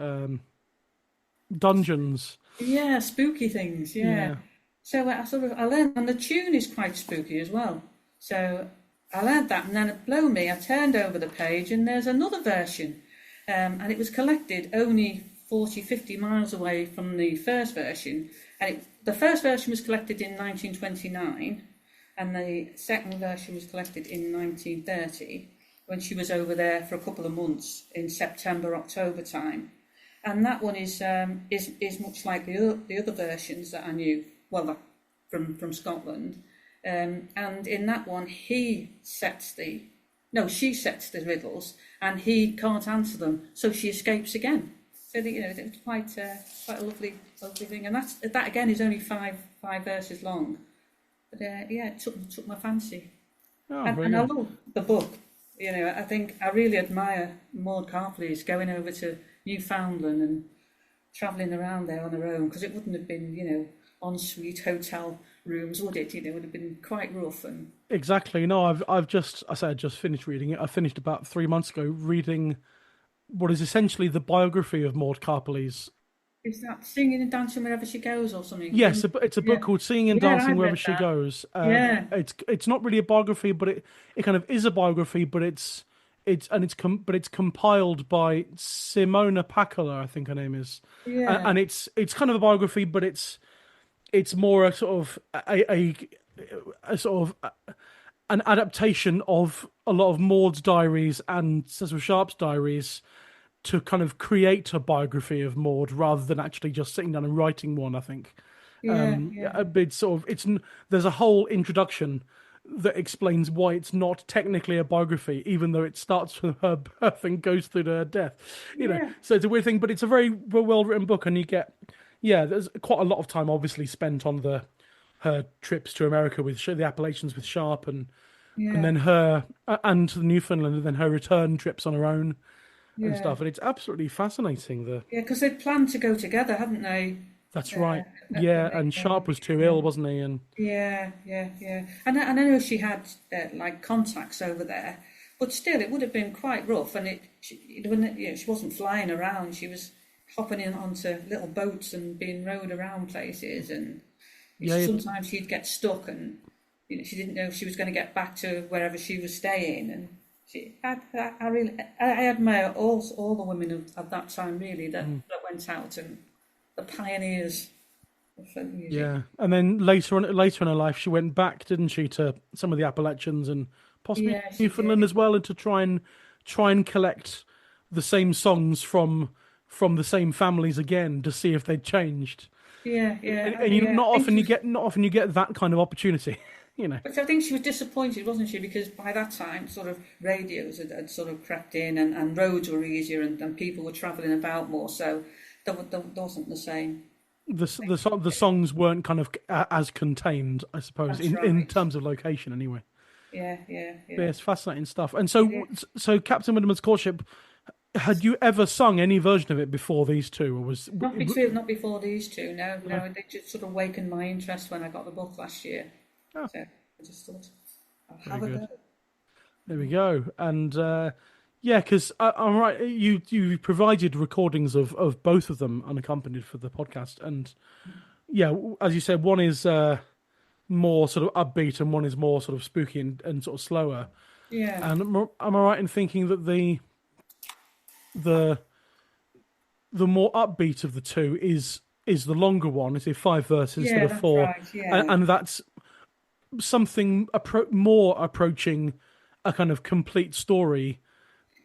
Dungeons. Yeah, spooky things. Yeah. So I learned, and the tune is quite spooky as well. So I learned that, and then it blew me. I turned over the page, and there's another version, and it was collected only 40-50 miles away from the first version. And the first version was collected in 1929, and the second version was collected in 1930, when she was over there for a couple of months in September, October time. And that one is much like the other versions that I knew, from Scotland. And in that one, she sets the riddles, and he can't answer them, so she escapes again. So it's quite a lovely thing, and that again is only five verses long. But it took my fancy, and I love the book. I think I really admire Maud Carpley's going over to Newfoundland and travelling around there on her own, because it wouldn't have been ensuite hotel rooms, would it? It would have been quite rough. And exactly. No, I just finished reading it. I finished about 3 months ago reading what is essentially the biography of Maud Carpley's. Is that Singing and Dancing Wherever She Goes or something? Yes, it's a book called Singing and Dancing Wherever She Goes. It's not really a biography, but it kind of is a biography, but it's compiled by Simona Pakala, I think her name is. Yeah. And it's kind of a biography, but it's more a sort of an adaptation of a lot of Maud's diaries and Cecil Sharp's diaries to kind of create a biography of Maud rather than actually just sitting down and writing one, I think. There's a whole introduction that explains why it's not technically a biography, even though it starts from her birth and goes through to her death. You know, so it's a weird thing, but it's a very well-written book, and you get, there's quite a lot of time obviously spent on her trips to America with the Appalachians with Sharp, and then her and to Newfoundland, and then her return trips on her own and stuff, and it's absolutely fascinating. Because they'd planned to go together, hadn't they? That's right. And Sharp was too ill, wasn't he? And And I know she had contacts over there, but still, it would have been quite rough. And she wasn't flying around; she was hopping in onto little boats and being rowed around places. And sometimes she'd get stuck, and she didn't know if she was going to get back to wherever she was staying. And I admire all the women of that time, really, that went out, and the pioneers of folk music. Yeah, and then later in her life, she went back, didn't she, to some of the Appalachians and possibly Newfoundland as well, and to try and collect the same songs from the same families again to see if they'd changed. And not often you get that kind of opportunity. But I think she was disappointed, wasn't she? Because by that time, sort of radios had sort of crept in, and roads were easier, and people were travelling about more. So there wasn't the same. The songs weren't kind of as contained, I suppose, in terms of location, anyway. Yeah. But it's fascinating stuff. And so Captain Wedderburn's Courtship. Had you ever sung any version of it before these two, or was not before these two? No. They just sort of awakened my interest when I got the book last year. Oh. So I just thought I'll have a go. There we go. And because I'm right, you provided recordings of both of them unaccompanied for the podcast, and as you said, one is more sort of upbeat and one is more sort of spooky and sort of slower. Yeah. And am I right in thinking that the more upbeat of the two is is the longer one. It's 5 verses instead Yeah, of that's 4, right. Yeah. and that's something more approaching a kind of complete story.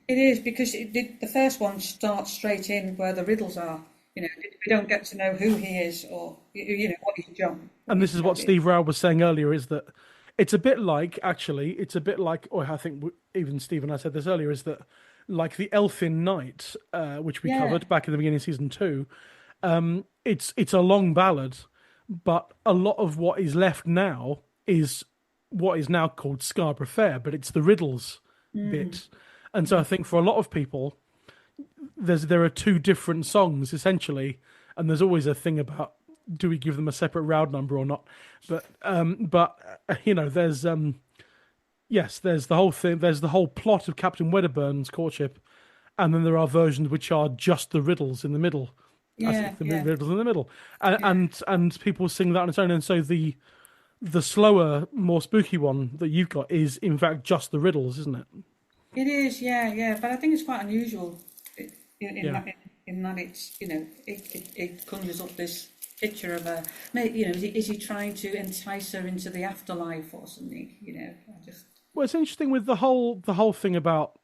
It is because the first one starts straight in where the riddles are. You know, we don't get to know who he is or what his job. And this is what Steve Roud was saying earlier: is that it's a bit like, or I think even Steve and I said this earlier, is that like the Elfin Knight, which we covered back in the beginning of season 2. It's a long ballad, but a lot of what is left now is what is now called Scarborough Fair, but it's the riddles bit. And so I think for a lot of people, there are 2 different songs essentially, and there's always a thing about, do we give them a separate Roud number or not? But there's there's the whole thing. There's the whole plot of Captain Wedderburn's Courtship, and then there are versions which are just the riddles in the middle. Riddles in the middle, and people sing that on its own. And so the slower, more spooky one that you've got is in fact just the riddles, isn't it? It is, yeah. But I think it's quite unusual in that it's it conjures up this picture of is he trying to entice her into the afterlife or something? Well, it's interesting with the whole thing about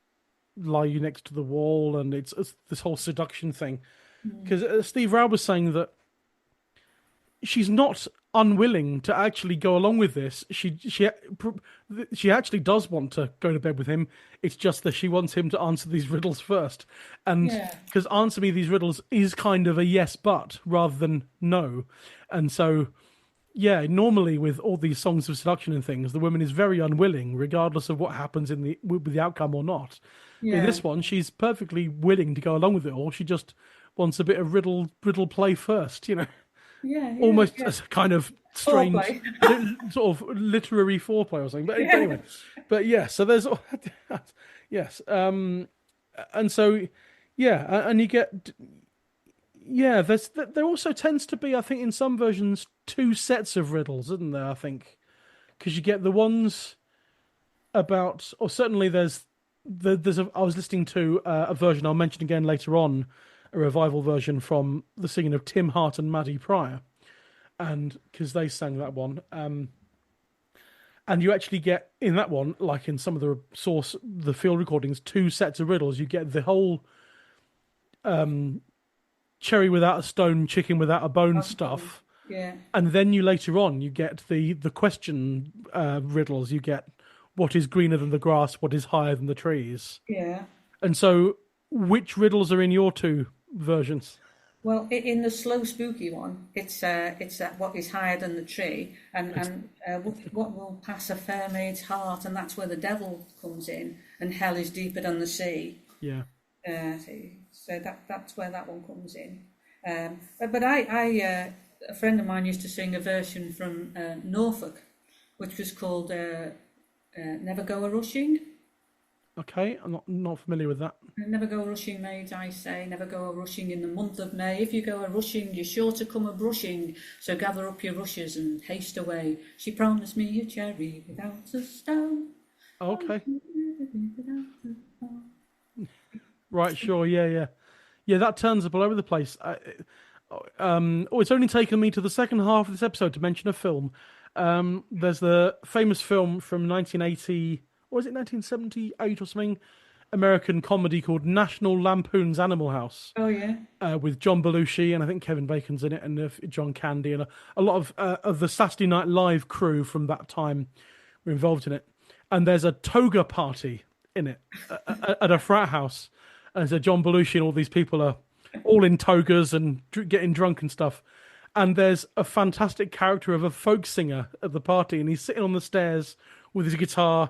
lie you next to the wall, and it's this whole seduction thing, because Steve Roud was saying that she's not unwilling to actually go along with this. She actually does want to go to bed with him. It's just that she wants him to answer these riddles first, and because answer me these riddles is kind of a yes but rather than no. And so normally with all these songs of seduction and things, the woman is very unwilling regardless of what happens with the outcome or not. In this one, she's perfectly willing to go along with it all. She just wants a bit of riddle play first, almost as a kind of strange sort of literary foreplay or something. But anyway, so there's yes, and so and you get there also tends to be, I think, in some versions 2 sets of riddles, isn't there? I think because you get the ones about, or certainly I was listening to a version I'll mention again later on, a revival version from the singing of Tim Hart and Maddie Pryor, and because they sang that one, and you actually get in that one, like in some of the field recordings, 2 sets of riddles. You get the whole cherry without a stone, chicken without a bone stuff, and then you later on you get the question riddles. You get what is greener than the grass, what is higher than the trees. And so which riddles are in your 2 versions? Well, in the slow spooky one, it's what is higher than the tree, and what will pass a fair maid's heart, and that's where the devil comes in, and hell is deeper than the sea. So that's where that one comes in. But I a friend of mine used to sing a version from Norfolk, which was called "Never Go a Rushing." Okay, I'm not familiar with that. Never go rushing, mate, I say. Never go a rushing in the month of May. If you go a rushing, you're sure to come a brushing. So gather up your rushes and haste away. She promised me a cherry without a stone. Okay. Right, sure, yeah. That turns up all over the place. It's only taken me to the second half of this episode to mention a film. There's the famous film from 1980. Or was it 1978 or something? American comedy called National Lampoon's Animal House. Oh, yeah. With John Belushi, and I think Kevin Bacon's in it, and John Candy, and a lot of the Saturday Night Live crew from that time were involved in it. And there's a toga party in it at a frat house. And so John Belushi and all these people are all in togas and getting drunk and stuff. And there's a fantastic character of a folk singer at the party, and he's sitting on the stairs with his guitar,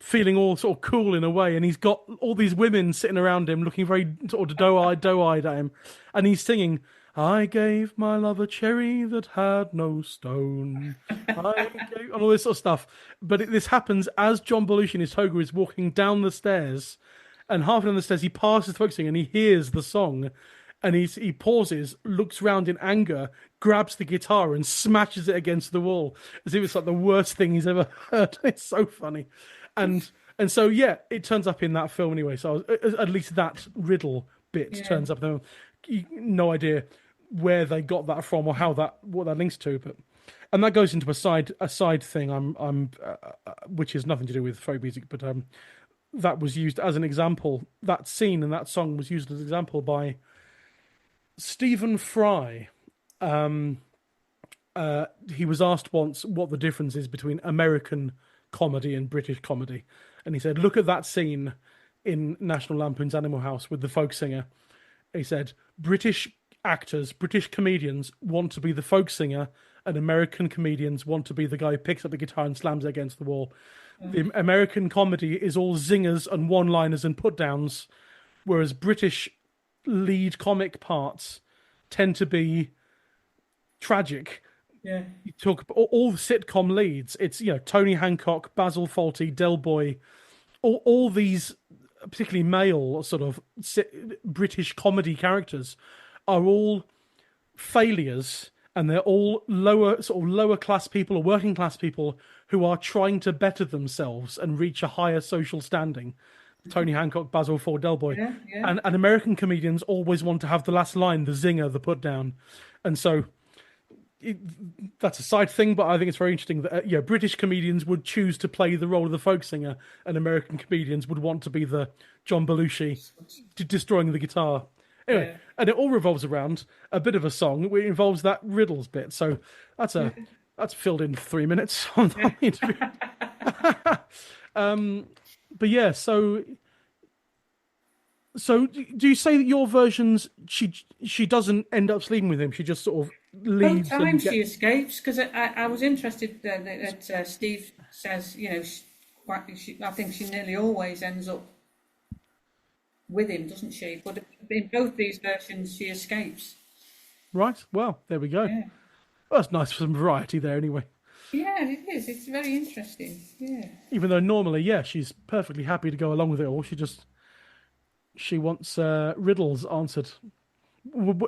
feeling all sort of cool in a way, and he's got all these women sitting around him looking very sort of doe-eyed at him, and he's singing, I gave my love a cherry that had no stone, and all this sort of stuff. But this happens as John Belushi in his toga is walking down the stairs, and halfway down the stairs he passes the folk singer and he hears the song, and he pauses, looks round in anger, grabs the guitar and smashes it against the wall as if it's like the worst thing he's ever heard. It's so funny. And so, it turns up in that film anyway. So at least that riddle bit turns up there. No idea where they got that from or what that links to, and that goes into a side thing. Which has nothing to do with folk music, but that was used as an example. That scene and that song was used as an example by Stephen Fry. He was asked once what the difference is between American comedy and British comedy, and he said, "Look at that scene in National Lampoon's Animal House with the folk singer." He said, "British actors, British comedians want to be the folk singer, and American comedians want to be the guy who picks up the guitar and slams it against the wall." The American comedy is all zingers and one-liners and put-downs, whereas British lead comic parts tend to be tragic. Yeah. You talk all the sitcom leads. It's Tony Hancock, Basil Fawlty, Del Boy, all these particularly male sort of British comedy characters are all failures, and they're all lower class people or working class people who are trying to better themselves and reach a higher social standing. Tony Hancock, Basil Fawlty, Del Boy, and American comedians always want to have the last line, the zinger, the put down, and so. That's a side thing, but I think it's very interesting that British comedians would choose to play the role of the folk singer, and American comedians would want to be the John Belushi destroying the guitar. Anyway, and it all revolves around a bit of a song which involves that riddles bit. So that's filled in 3 minutes on the interview. But yeah, so do you say that your versions she doesn't end up sleeping with him? She just sort of leaves. Sometimes she escapes, because I was interested that Steve says I think she nearly always ends up with him, doesn't she? But in both these versions, she escapes. Right. Well, there we go. Yeah. Well, that's nice for some variety there, anyway. Yeah, it is. It's very interesting. Yeah. Even though normally, she's perfectly happy to go along with it all. She wants riddles answered.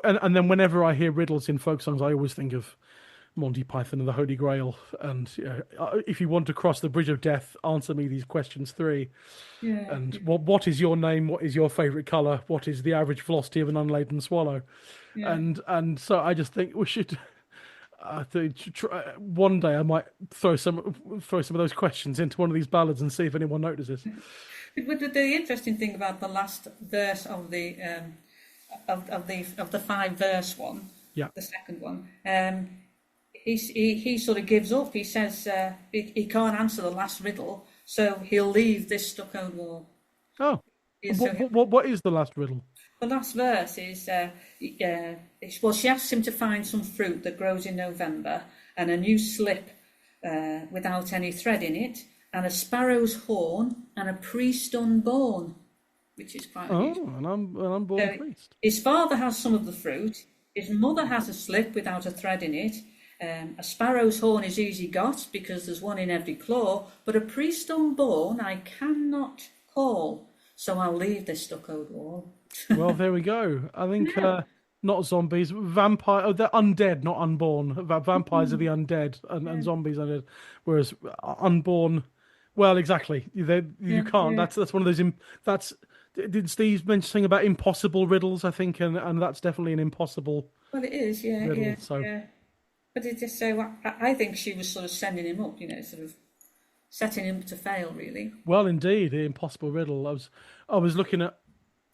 And then whenever I hear riddles in folk songs, I always think of Monty Python and the Holy Grail. And if you want to cross the bridge of death, answer me these questions 3. Yeah. And what is your name? What is your favourite colour? What is the average velocity of an unladen swallow? Yeah. And so I just think we should. One day I might throw some of those questions into one of these ballads and see if anyone notices. But the interesting thing about the last verse of the 5-verse one, the second one, he sort of gives up. He says he can't answer the last riddle, so he'll leave this stuccoed wall. Oh, what is the last riddle? The last verse is, she asks him to find some fruit that grows in November and a new slip without any thread in it, and a sparrow's horn and a priest unborn, which is quite unusual. An unborn priest. His father has some of the fruit. His mother has a slip without a thread in it. A sparrow's horn is easy got because there's one in every claw, but a priest unborn I cannot call, so I'll leave this stuccoed wall. Well, there we go. I think not zombies, vampire. Oh, they're undead, not unborn. Vampires are the undead, and zombies are dead. Whereas unborn, well, exactly. You can't. Yeah. That's one of those. Did Steve mention something about impossible riddles? I think, and that's definitely an impossible. Well, it is. Yeah, riddle, yeah. So. Yeah. But it's just so. I think she was sort of sending him up. Sort of setting him to fail. Really. Well, indeed, the impossible riddle. I was looking at.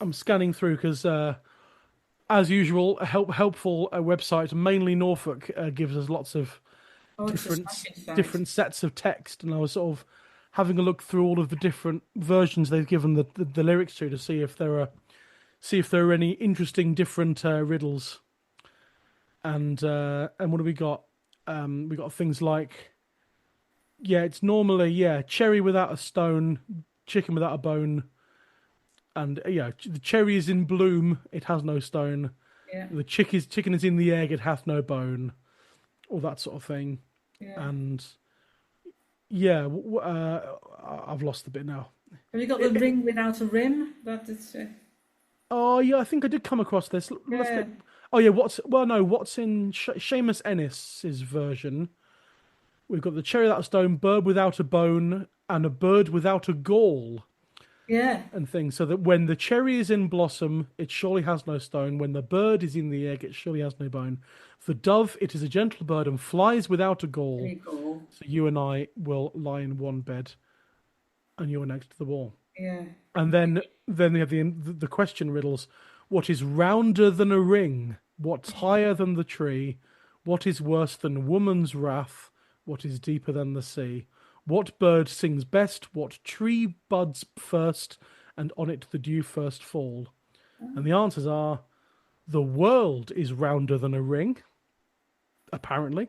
I'm scanning through because, as usual, a helpful website, mainly Norfolk, gives us lots of different sets of text, and I was sort of having a look through all of the different versions they've given the lyrics to see if there are any interesting different riddles. And what do we got? We got things like, it's normally cherry without a stone, chicken without a bone. And the cherry is in bloom; it has no stone. Yeah. The chicken is in the egg; it hath no bone. All that sort of thing. Yeah. And I've lost the bit now. Have you got the ring without a rim? Oh yeah, I think I did come across this. What's in Seamus Ennis's version? We've got the cherry without a stone, bird without a bone, and a bird without a gall. Yeah. and things. So that when the cherry is in blossom, it surely has no stone. When the bird is in the egg, it surely has no bone. The dove, it is a gentle bird and flies without a gall. Very cool. So you and I will lie in one bed, and you're next to the wall. Yeah. And then we have the question riddles. What is rounder than a ring? What's higher than the tree? What is worse than woman's wrath? What is deeper than the sea? What bird sings best? What tree buds first? And on it the dew first fall? And the answers are: the world is rounder than a ring, apparently.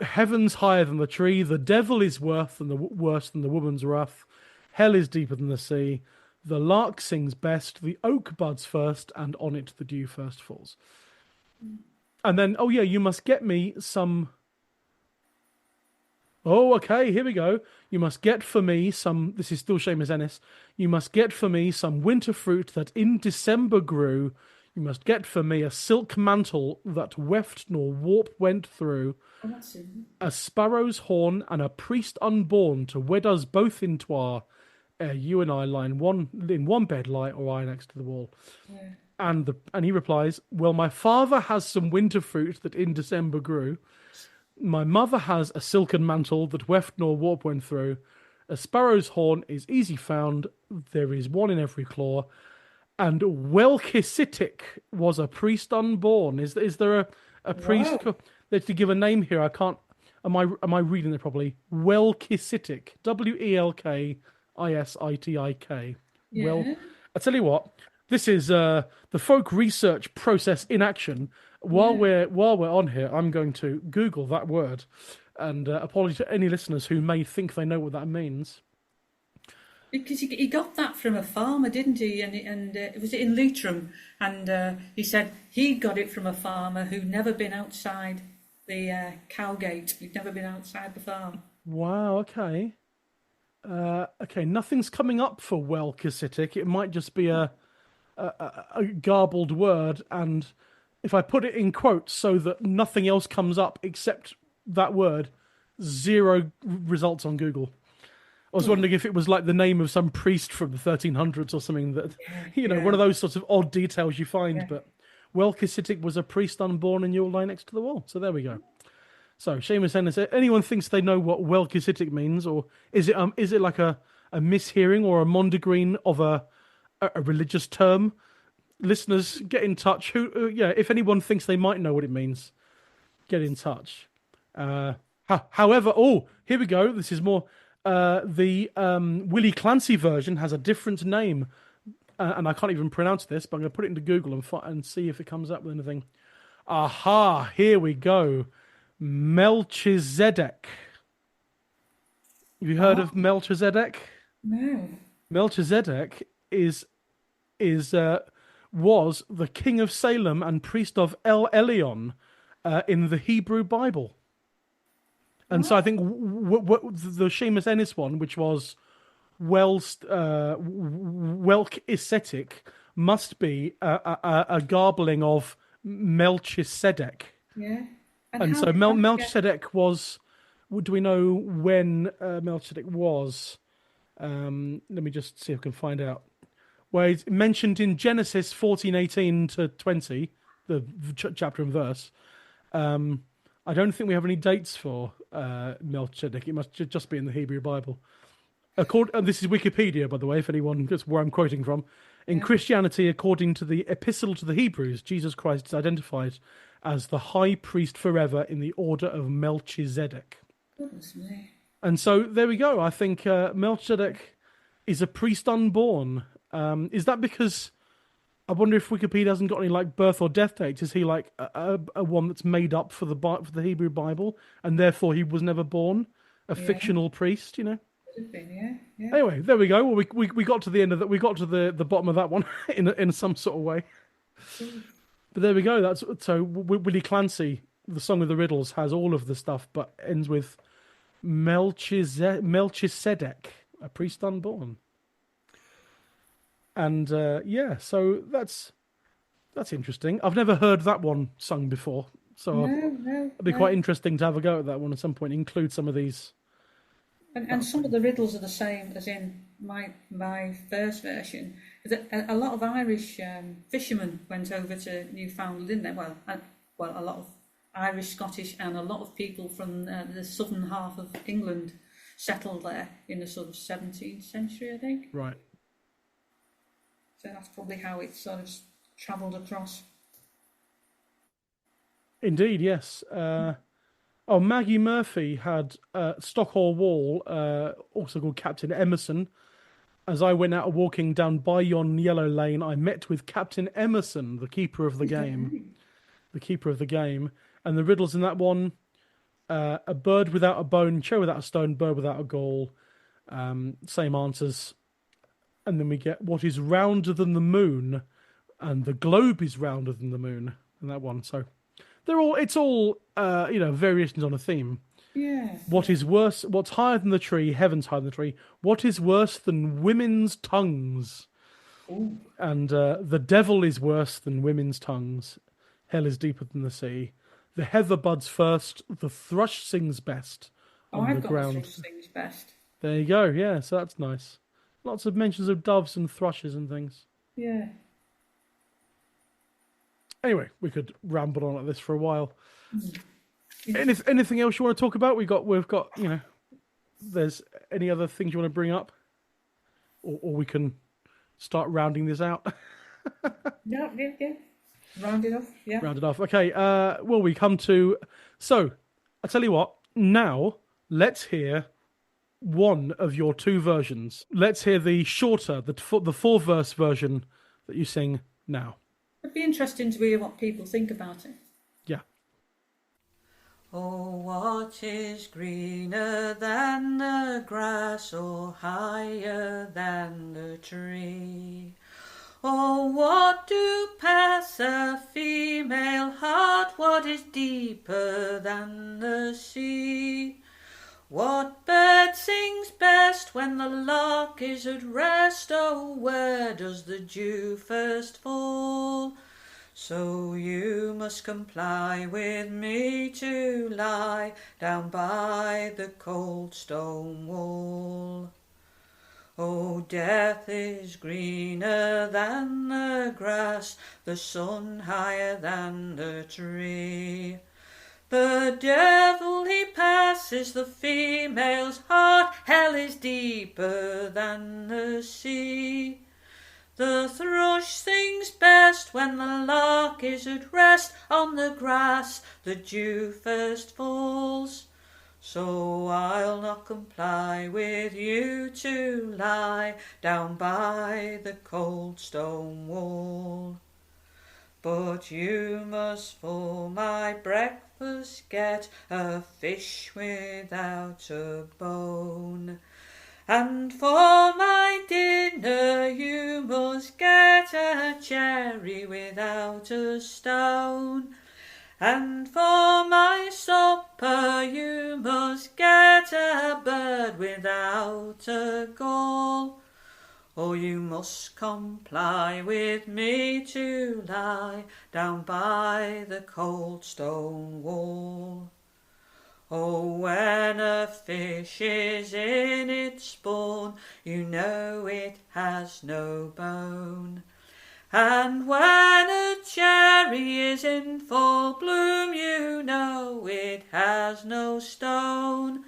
Heaven's higher than the tree. The devil is worse than the woman's wrath. Hell is deeper than the sea. The lark sings best. The oak buds first, and on it the dew first falls. And then, oh yeah, you must get me some. Oh, okay, here we go. You must get for me some. This is still Seamus Ennis. You must get for me some winter fruit that in December grew. You must get for me a silk mantle that weft nor warp went through. Oh, that's it. A sparrow's horn and a priest unborn to wed us both in twa. You and I lie in one bed, lie or I next to the wall. Yeah. And he replies, well, my father has some winter fruit that in December grew. My mother has a silken mantle that weft nor warp went through. A sparrow's horn is easy found. There is one in every claw. And Welkisitic was a priest unborn. Is there a priest? Wow. To give a name here, I can't. Am I reading it properly? Welkisitic. WELKISITIK. Yeah. Well, I tell you what. This is the folk research process in action. While we're on here, I'm going to Google that word, and apology to any listeners who may think they know what that means. Because he got that from a farmer, didn't he? And it was in Leitrim, and he said he got it from a farmer who'd never been outside the cow gate. He'd never been outside the farm. Wow. Okay. Okay. Nothing's coming up for Welkisitic. It might just be a garbled word, and if I put it in quotes so that nothing else comes up except that word, 0 results on Google. I was wondering if it was like the name of some priest from the 1300s or something that, one of those sorts of odd details you find. But Welkisitic was a priest unborn and you'll lie next to the wall. So there we go. So Seamus Ennis, anyone thinks they know what Welkisitic means, or is it like a mishearing or a mondegreen of a religious term? Listeners, get in touch. If anyone thinks they might know what it means, get in touch. However, here we go. This is more. The Willie Clancy version has a different name, and I can't even pronounce this, but I'm going to put it into Google and see if it comes up with anything. Aha! Here we go. Melchizedek. Have you heard of Melchizedek? No. Melchizedek was the king of Salem and priest of El Elyon in the Hebrew Bible. And so I think the Seamus Ennis one, which was Welkisitic, must be a garbling of Melchizedek. Yeah. And so Melchizedek was. Do we know when Melchizedek was? Let me just see if I can find out. Where it's mentioned in Genesis 14:18 to 20, the chapter and verse. I don't think we have any dates for Melchizedek. It must just be in the Hebrew Bible. This is Wikipedia, by the way, if anyone gets where I'm quoting from. In Christianity, according to the Epistle to the Hebrews, Jesus Christ is identified as the high priest forever in the order of Melchizedek. Goodness me. And so there we go. I think Melchizedek is a priest unborn. Is that because... I wonder if Wikipedia hasn't got any like birth or death dates. Is he like a one that's made up for the Hebrew Bible, and therefore he was never born, a fictional priest? Could have been, yeah. Anyway, there we go. Well, we got to the end of that. We got to the bottom of that one in some sort of way. But there we go. That's so Willie Clancy, the Song of the Riddles, has all of the stuff, but ends with Melchizedek, a priest unborn. And so that's interesting. I've never heard that one sung before, so it'd be quite interesting to have a go at that one at some point. Include some of these, and some of the riddles are the same as in my first version. A lot of Irish fishermen went over to Newfoundland, didn't they? Well, a lot of Irish, Scottish, and a lot of people from the southern half of England settled there in the sort of 17th century, I think. Right. So that's probably how it sort of travelled across. Indeed, yes. Maggie Murphy had Stockhall Wall, also called Captain Emerson. As I went out walking down by yon yellow lane, I met with Captain Emerson, the keeper of the game. The keeper of the game. And the riddles in that one, a bird without a bone, chair without a stone, bird without a gall. Same answers. And then we get what is rounder than the moon, and the globe is rounder than the moon in that one. So it's all variations on a theme. Yeah. What is worse? What's higher than the tree? Heaven's higher than the tree. What is worse than women's tongues? Ooh. And the devil is worse than women's tongues. Hell is deeper than the sea. The heather buds first. The thrush sings best. On I've the got ground. the thrush sings best. There you go. Yeah, so that's nice. Lots of mentions of doves and thrushes and things. Yeah. Anyway, we could ramble on like this for a while. Anything else you want to talk about? We've got. There's any other things you want to bring up, or we can start rounding this out. Yeah. Round it off. Yeah. Round it off. Okay. Well, we come to. So, I tell you what. Now, let's hear one of your two versions. Let's hear the shorter, the 4-verse version that you sing now. It'd be interesting to hear what people think about it. Yeah. Oh, what is greener than the grass, or higher than the tree? Oh, what do pass a female heart? What is deeper than the sea? What bird sings best when the lark is at rest? Oh, where does the dew first fall? So you must comply with me to lie down by the cold stone wall. Oh, death is greener than the grass, the sun higher than the tree. The devil he passes the female's heart, hell is deeper than the sea. The thrush sings best when the lark is at rest, on the grass the dew first falls. So I'll not comply with you to lie down by the cold stone wall. But you must for my breakfast get a fish without a bone. And for my dinner you must get a cherry without a stone. And for my supper you must get a bird without a gall. Or you must comply with me to lie down by the cold stone wall. Oh, when a fish is in its spawn, you know it has no bone. And when a cherry is in full bloom, you know it has no stone.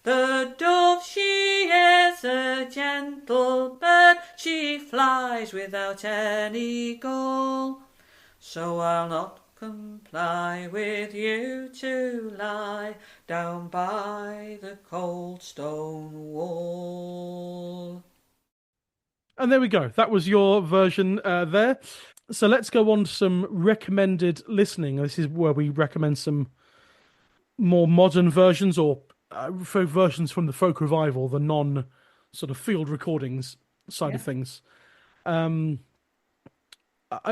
The dove, she is a gentle bird, she flies without any gall. So I'll not comply with you to lie down by the cold stone wall. And there we go. That was your version there. So let's go on to some recommended listening. This is where we recommend some more modern versions or versions from the folk revival, the non sort of field recordings side of things. Are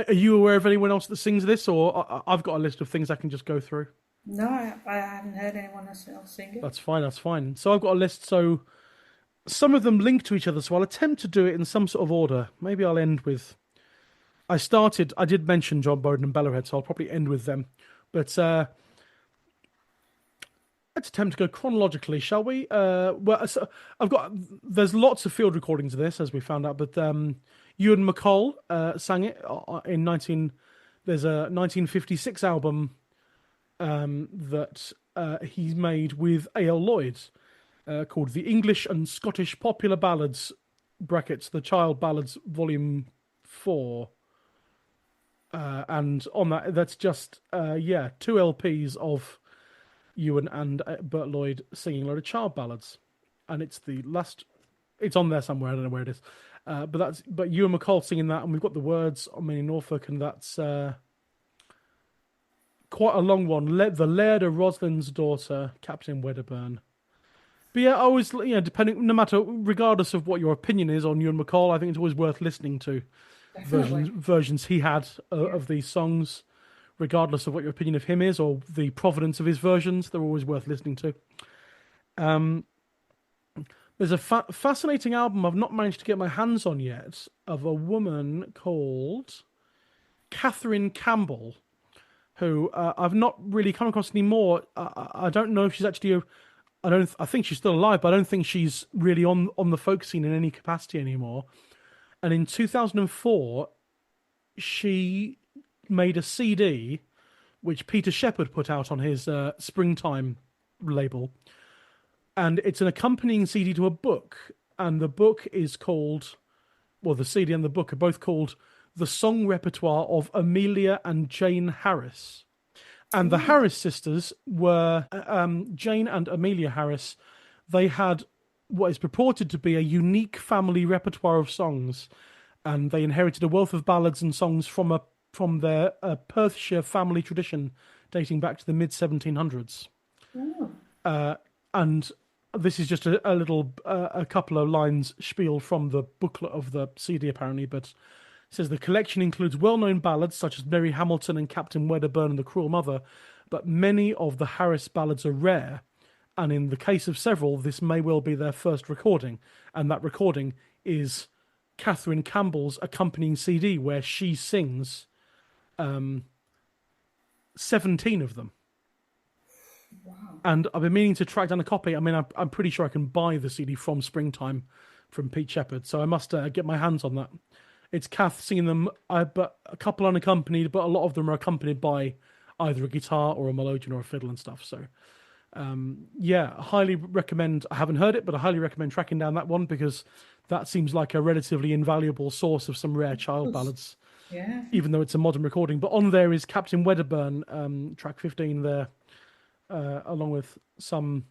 you aware of anyone else that sings this, or I've got a list of things I can just go through? No, I haven't heard anyone else sing it. That's fine. So I've got a list. So some of them link to each other, so I'll attempt to do it in some sort of order. Maybe I'll end with... I did mention John Bowden and Bellerhead, so I'll probably end with them. But Let's attempt to go chronologically, shall we? So there's lots of field recordings of this, as we found out, but Ewan MacColl sang it there's a 1956 album that he made with A.L. Lloyd called The English and Scottish Popular Ballads, brackets, The Child Ballads, Volume 4. And on that's just, 2 LPs of Ewan and Bert Lloyd singing a load of child ballads. And it's it's on there somewhere, I don't know where it is. But Ewan MacColl singing that, and we've got the words on in Norfolk, and that's quite a long one. The Laird of Roslyn's Daughter, Captain Wedderburn. But yeah, always, regardless of what your opinion is on Ewan MacColl, I think it's always worth listening to versions he had of these songs, regardless of what your opinion of him is or the provenance of his versions. They're always worth listening to. There's a fascinating album I've not managed to get my hands on yet of a woman called Catherine Campbell, who I've not really come across anymore. I don't know if she's actually I think she's still alive, but I don't think she's really on the folk scene in any capacity anymore. And in 2004, she made a CD, which Peter Shepherd put out on his Springtime label. And it's an accompanying CD to a book. And the book is called, the CD and the book are both called The Song Repertoire of Amelia and Jane Harris. And the Harris sisters were, Jane and Amelia Harris, they had what is purported to be a unique family repertoire of songs. And they inherited a wealth of ballads and songs from their Perthshire family tradition dating back to the mid-1700s. And this is just a couple of lines spiel from the booklet of the CD, apparently, but it says the collection includes well-known ballads such as Mary Hamilton and Captain Wedderburn and the Cruel Mother, but many of the Harris ballads are rare, and in the case of several, this may well be their first recording, and that recording is Catherine Campbell's accompanying CD, where she sings 17 of them. Wow. And I've been meaning to track down a copy. I mean, I'm pretty sure I can buy the CD from Springtime from Pete Shepherd, so I must get my hands on that. It's Kath singing them, but a couple unaccompanied, but a lot of them are accompanied by either a guitar or a melodeon or a fiddle and stuff. So, highly recommend. I haven't heard it, but I highly recommend tracking down that one because that seems like a relatively invaluable source of some rare child ballads. Yeah. Even though it's a modern recording. But on there is Captain Wedderburn, track 15 there, along with some,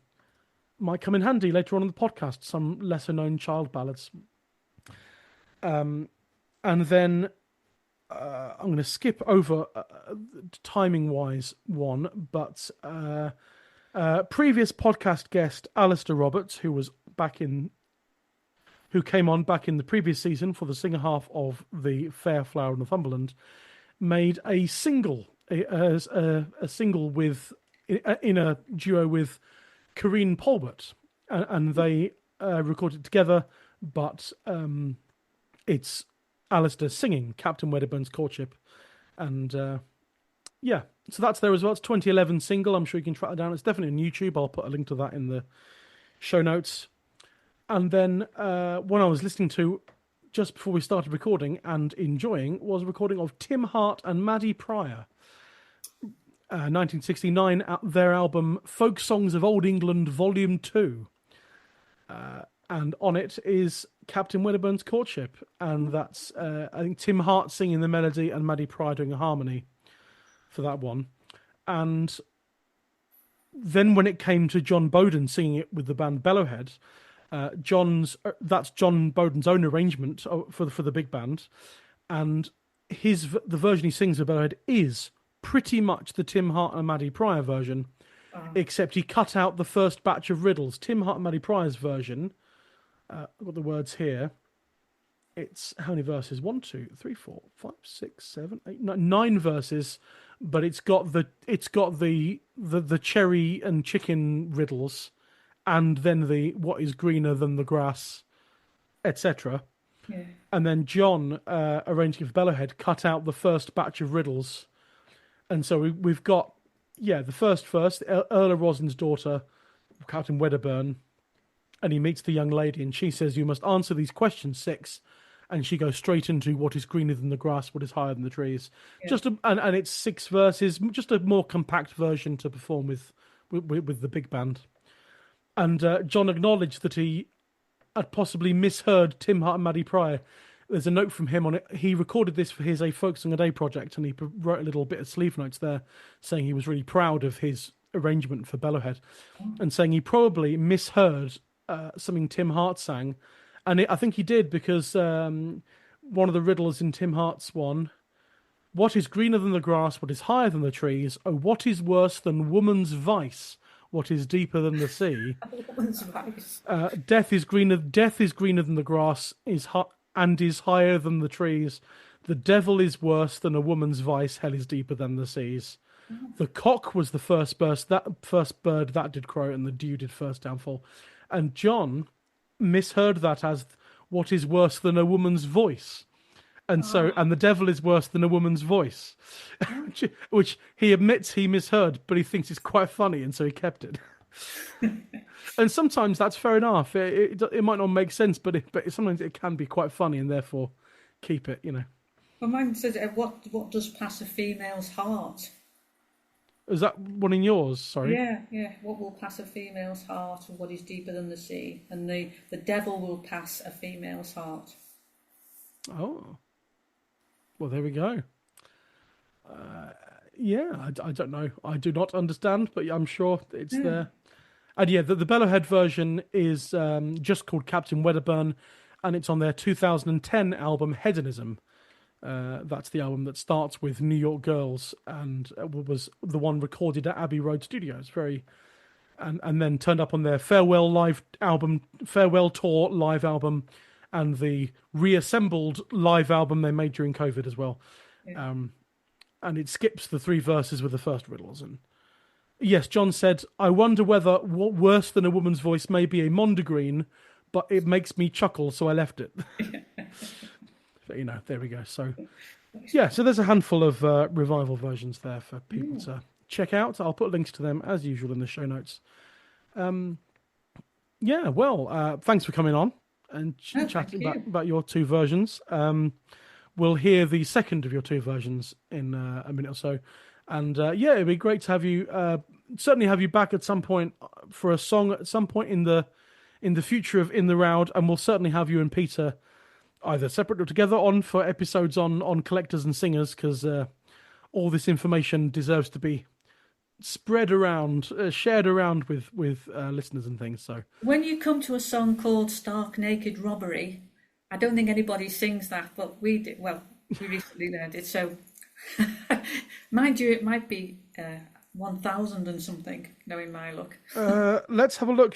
might come in handy later on in the podcast, some lesser known child ballads. And then I'm going to skip over timing-wise one, but previous podcast guest Alistair Roberts, who came on back in the previous season for the singer half of the Fair Flower of Northumberland, made a single, a single with in a duo with Corinne Polbert, and they recorded together, but it's Alistair singing Captain Wedderburn's Courtship, and so that's there as well. It's 2011 single. I'm sure you can track it down. It's definitely on YouTube. I'll put a link to that in the show notes. And then one I was listening to just before we started recording and enjoying was a recording of Tim Hart and Maddie Pryor, 1969, their album Folk Songs of Old England Volume 2. And on it is Captain Wedderburn's Courtship. And that's, I think, Tim Hart singing the melody and Maddie Pryor doing a harmony for that one. And then when it came to John Bowden singing it with the band Bellowhead, that's John Bowden's own arrangement for the big band. And the version he sings of Bellowhead is pretty much the Tim Hart and Maddie Pryor version, except he cut out the first batch of riddles. Tim Hart and Maddie Pryor's version, I've got the words here. It's how many verses? 1, 2, 3, 4, 5, 6, 7, 8, 9 verses, but it's got the cherry and chicken riddles, and then the what is greener than the grass, etc. Yeah. And then John, arranging for Bellowhead, cut out the first batch of riddles. And so we've got, the first verse, Earl of Roslyn's Daughter, Captain Wedderburn, and he meets the young lady, and she says, "You must answer these questions 6," and she goes straight into what is greener than the grass, what is higher than the trees. Yeah. And it's 6 verses, just a more compact version to perform with the big band. And John acknowledged that he had possibly misheard Tim Hart and Maddie Pryor. There's a note from him on it. He recorded this for his A Folk Song a Day project, and he wrote a little bit of sleeve notes there saying he was really proud of his arrangement for Bellowhead, and saying he probably misheard something Tim Hart sang. And I think he did, because one of the riddles in Tim Hart's one, "What is greener than the grass? What is higher than the trees? Oh, what is worse than woman's vice? What is deeper than the sea?" Woman's vice. Death is greener than the grass, and is higher than the trees. The devil is worse than a woman's vice. Hell is deeper than the seas. The cock was the first bird that did crow, and the dew did first downfall. And John misheard that as what is worse than a woman's voice. And and the devil is worse than a woman's voice, which he admits he misheard, but he thinks it's quite funny, and so he kept it. And sometimes that's fair enough. It might not make sense, but sometimes it can be quite funny, and therefore keep it, Well, mine says, what does pass a female's heart? Is that one in yours? Sorry. Yeah. What will pass a female's heart, and what is deeper than the sea? And the devil will pass a female's heart. Oh. Well, there we go. I don't know. I do not understand, but I'm sure it's there. And the Bellowhead version is just called Captain Wedderburn, and it's on their 2010 album Hedonism. That's the album that starts with New York Girls, and was the one recorded at Abbey Road Studios. And then turned up on their Farewell Tour live album, and the reassembled live album they made during COVID as well. Yeah. And it skips the 3 verses with the first riddles. And yes, John said, "I wonder whether what worse than a woman's voice may be a mondegreen, but it makes me chuckle, so I left it." But, there we go. So, so there's a handful of revival versions there for people to check out. I'll put links to them, as usual, in the show notes. Thanks for coming on and chatting about your 2 versions. We'll hear the second of your 2 versions in a minute or so. And it'd be great to have you, certainly have you back at some point for a song at some point in the future of In the Roud. And we'll certainly have you and Peter either separate or together on for episodes on collectors and singers, because all this information deserves to be spread around, shared around with listeners and things. So when you come to a song called Stark Naked Robbery, I don't think anybody sings that, but we did. Well, we recently learned it, so mind you, it might be 1,000 and something, knowing my luck. Let's have a look.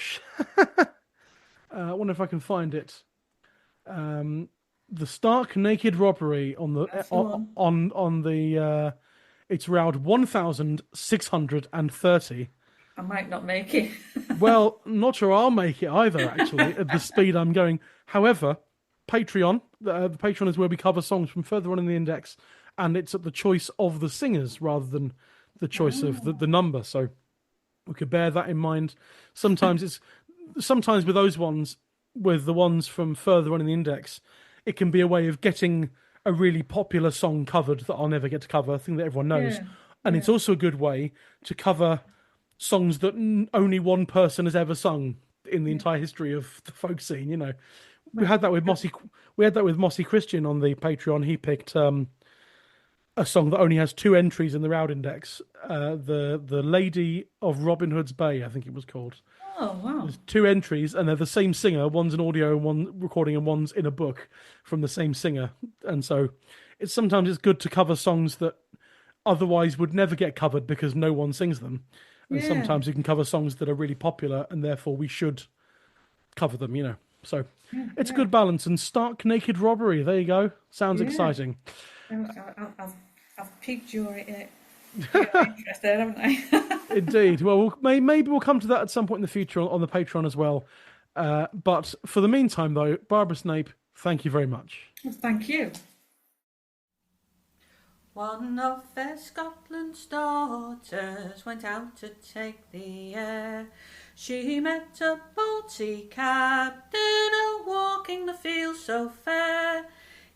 I wonder if I can find it. The Stark Naked Robbery on the it's Roud 1,630. I might not make it. Well, not sure I'll make it either, actually, at the speed I'm going. However, Patreon, the Patreon is where we cover songs from further on in the index, and it's at the choice of the singers rather than the choice of the number. So we could bear that in mind. Sometimes with those ones, with the ones from further on in the index, it can be a way of getting a really popular song covered that I'll never get to cover, a thing that everyone knows. Yeah. And it's also a good way to cover songs that only one person has ever sung in the entire history of the folk scene. We had that with Mossy Christian on the Patreon. He picked a song that only has 2 entries in the Roud Index. The Lady of Robin Hood's Bay, I think it was called. Oh, wow. There's 2 entries, and they're the same singer. One's an audio, one recording, and one's in a book from the same singer. And so sometimes it's good to cover songs that otherwise would never get covered because no one sings them. And sometimes you can cover songs that are really popular, and therefore we should cover them, So it's a good balance. And Stark Naked Robbery, there you go. Sounds exciting. I've piqued your interest there, haven't I? Indeed. Well, maybe we'll come to that at some point in the future on the Patreon as well. But for the meantime, though, Barbara Snape, thank you very much. Well, thank you. One of fair Scotland's daughters went out to take the air. She met a bold sea captain a-walking the field so fair.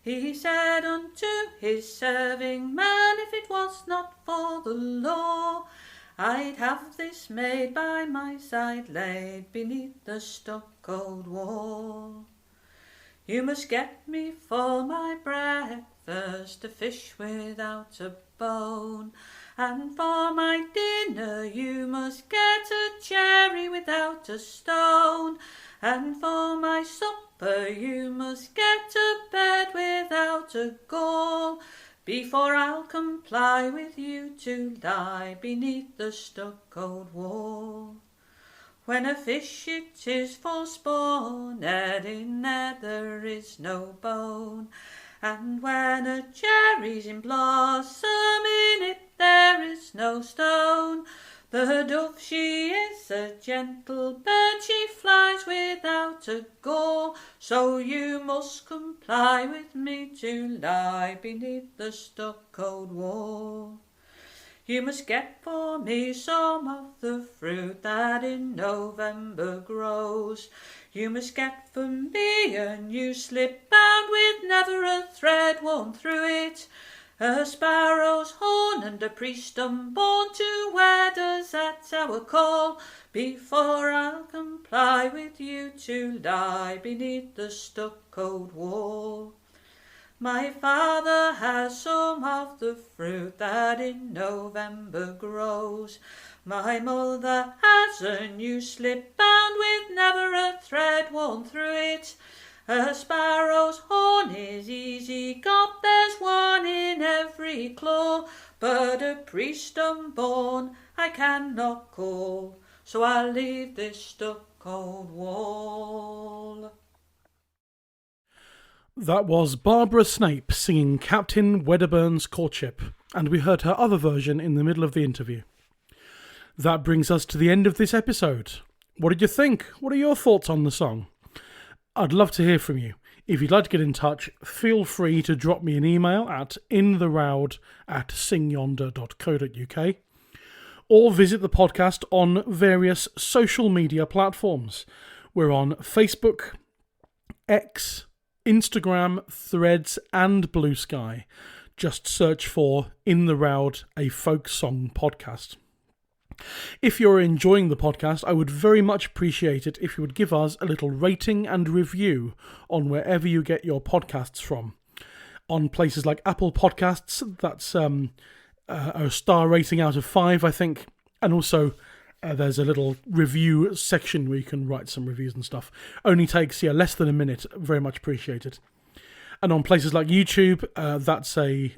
He said unto his serving man, if it was not for the law, I'd have this maid by my side laid beneath the stuccoed wall. You must get me for my breakfast a fish without a bone, and for my dinner you must get a cherry without a stone, and for my supper you must get a bed without a gall, before I'll comply with you to lie beneath the stuccoed wall. When a fish it is for spawn, in there is no bone, and when a cherry's in blossom, in it there is no stone. The dove she is a gentle bird, she flies without a gall, so you must comply with me to lie beneath the stuccoed wall. You must get for me some of the fruit that in November grows. You must get for me a new slip bound with never a thread worn through it, a sparrow's horn and a priest unborn to wed us at our call, before I'll comply with you to lie beneath the stuccoed wall. My father has some of the fruit that in November grows. My mother has a new slip bound with never a thread worn through it. A sparrow's horn is easy got, there's one in every claw, but a priest unborn I cannot call, so I'll leave this stuccoed wall. That was Barbara Snape singing Captain Wedderburn's Courtship, and we heard her other version in the middle of the interview. That brings us to the end of this episode. What did you think? What are your thoughts on the song? I'd love to hear from you. If you'd like to get in touch, feel free to drop me an email at intheroud@singyonder.co.uk, or visit the podcast on various social media platforms. We're on Facebook, X, Instagram, Threads and Blue Sky. Just search for In the Roud, a folk song podcast. If you're enjoying the podcast, I would very much appreciate it if you would give us a little rating and review on wherever you get your podcasts from. On places like Apple Podcasts, that's a star rating out of 5, I think, and also there's a little review section where you can write some reviews and stuff. Only takes less than a minute. Very much appreciated. And on places like YouTube, that's a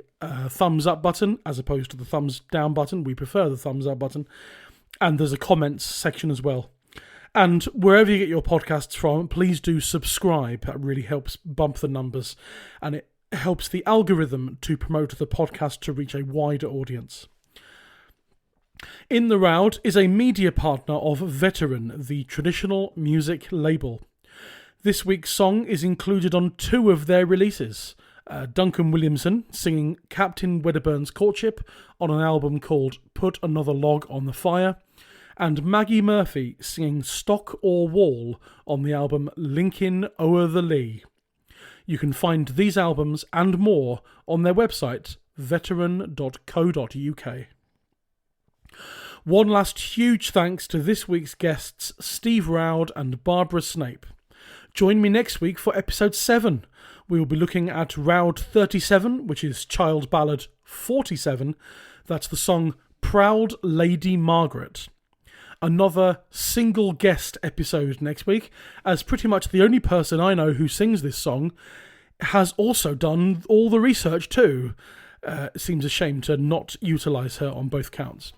thumbs up button as opposed to the thumbs down button. We prefer the thumbs up button. And there's a comments section as well. And wherever you get your podcasts from, please do subscribe. That really helps bump the numbers. And it helps the algorithm to promote the podcast to reach a wider audience. In the Roud is a media partner of Veteran, the traditional music label. This week's song is included on 2 of their releases. Duncan Williamson singing Captain Wedderburn's Courtship on an album called Put Another Log on the Fire, and Maggie Murphy singing Stock or Wall on the album Linkin O'er the Lee. You can find these albums and more on their website, veteran.co.uk. One last huge thanks to this week's guests, Steve Roud and Barbara Snape. Join me next week for episode 7. We will be looking at Roud 37, which is Child Ballad 47. That's the song Proud Lady Margaret. Another single guest episode next week, as pretty much the only person I know who sings this song has also done all the research too. It seems a shame to not utilise her on both counts.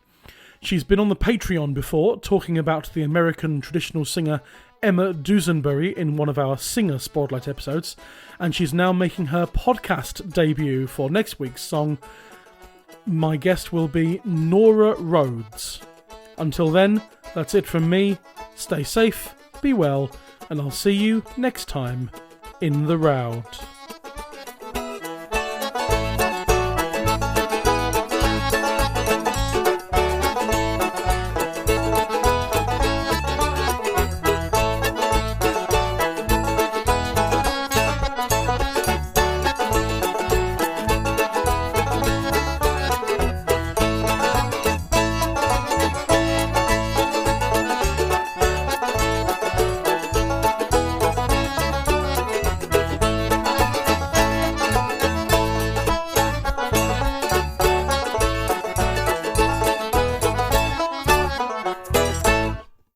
She's been on the Patreon before, talking about the American traditional singer Emma Dusenberry in one of our Singer Spotlight episodes, and she's now making her podcast debut for next week's song. My guest will be Nora Rhodes. Until then, that's it from me. Stay safe, be well, and I'll see you next time in the Roud.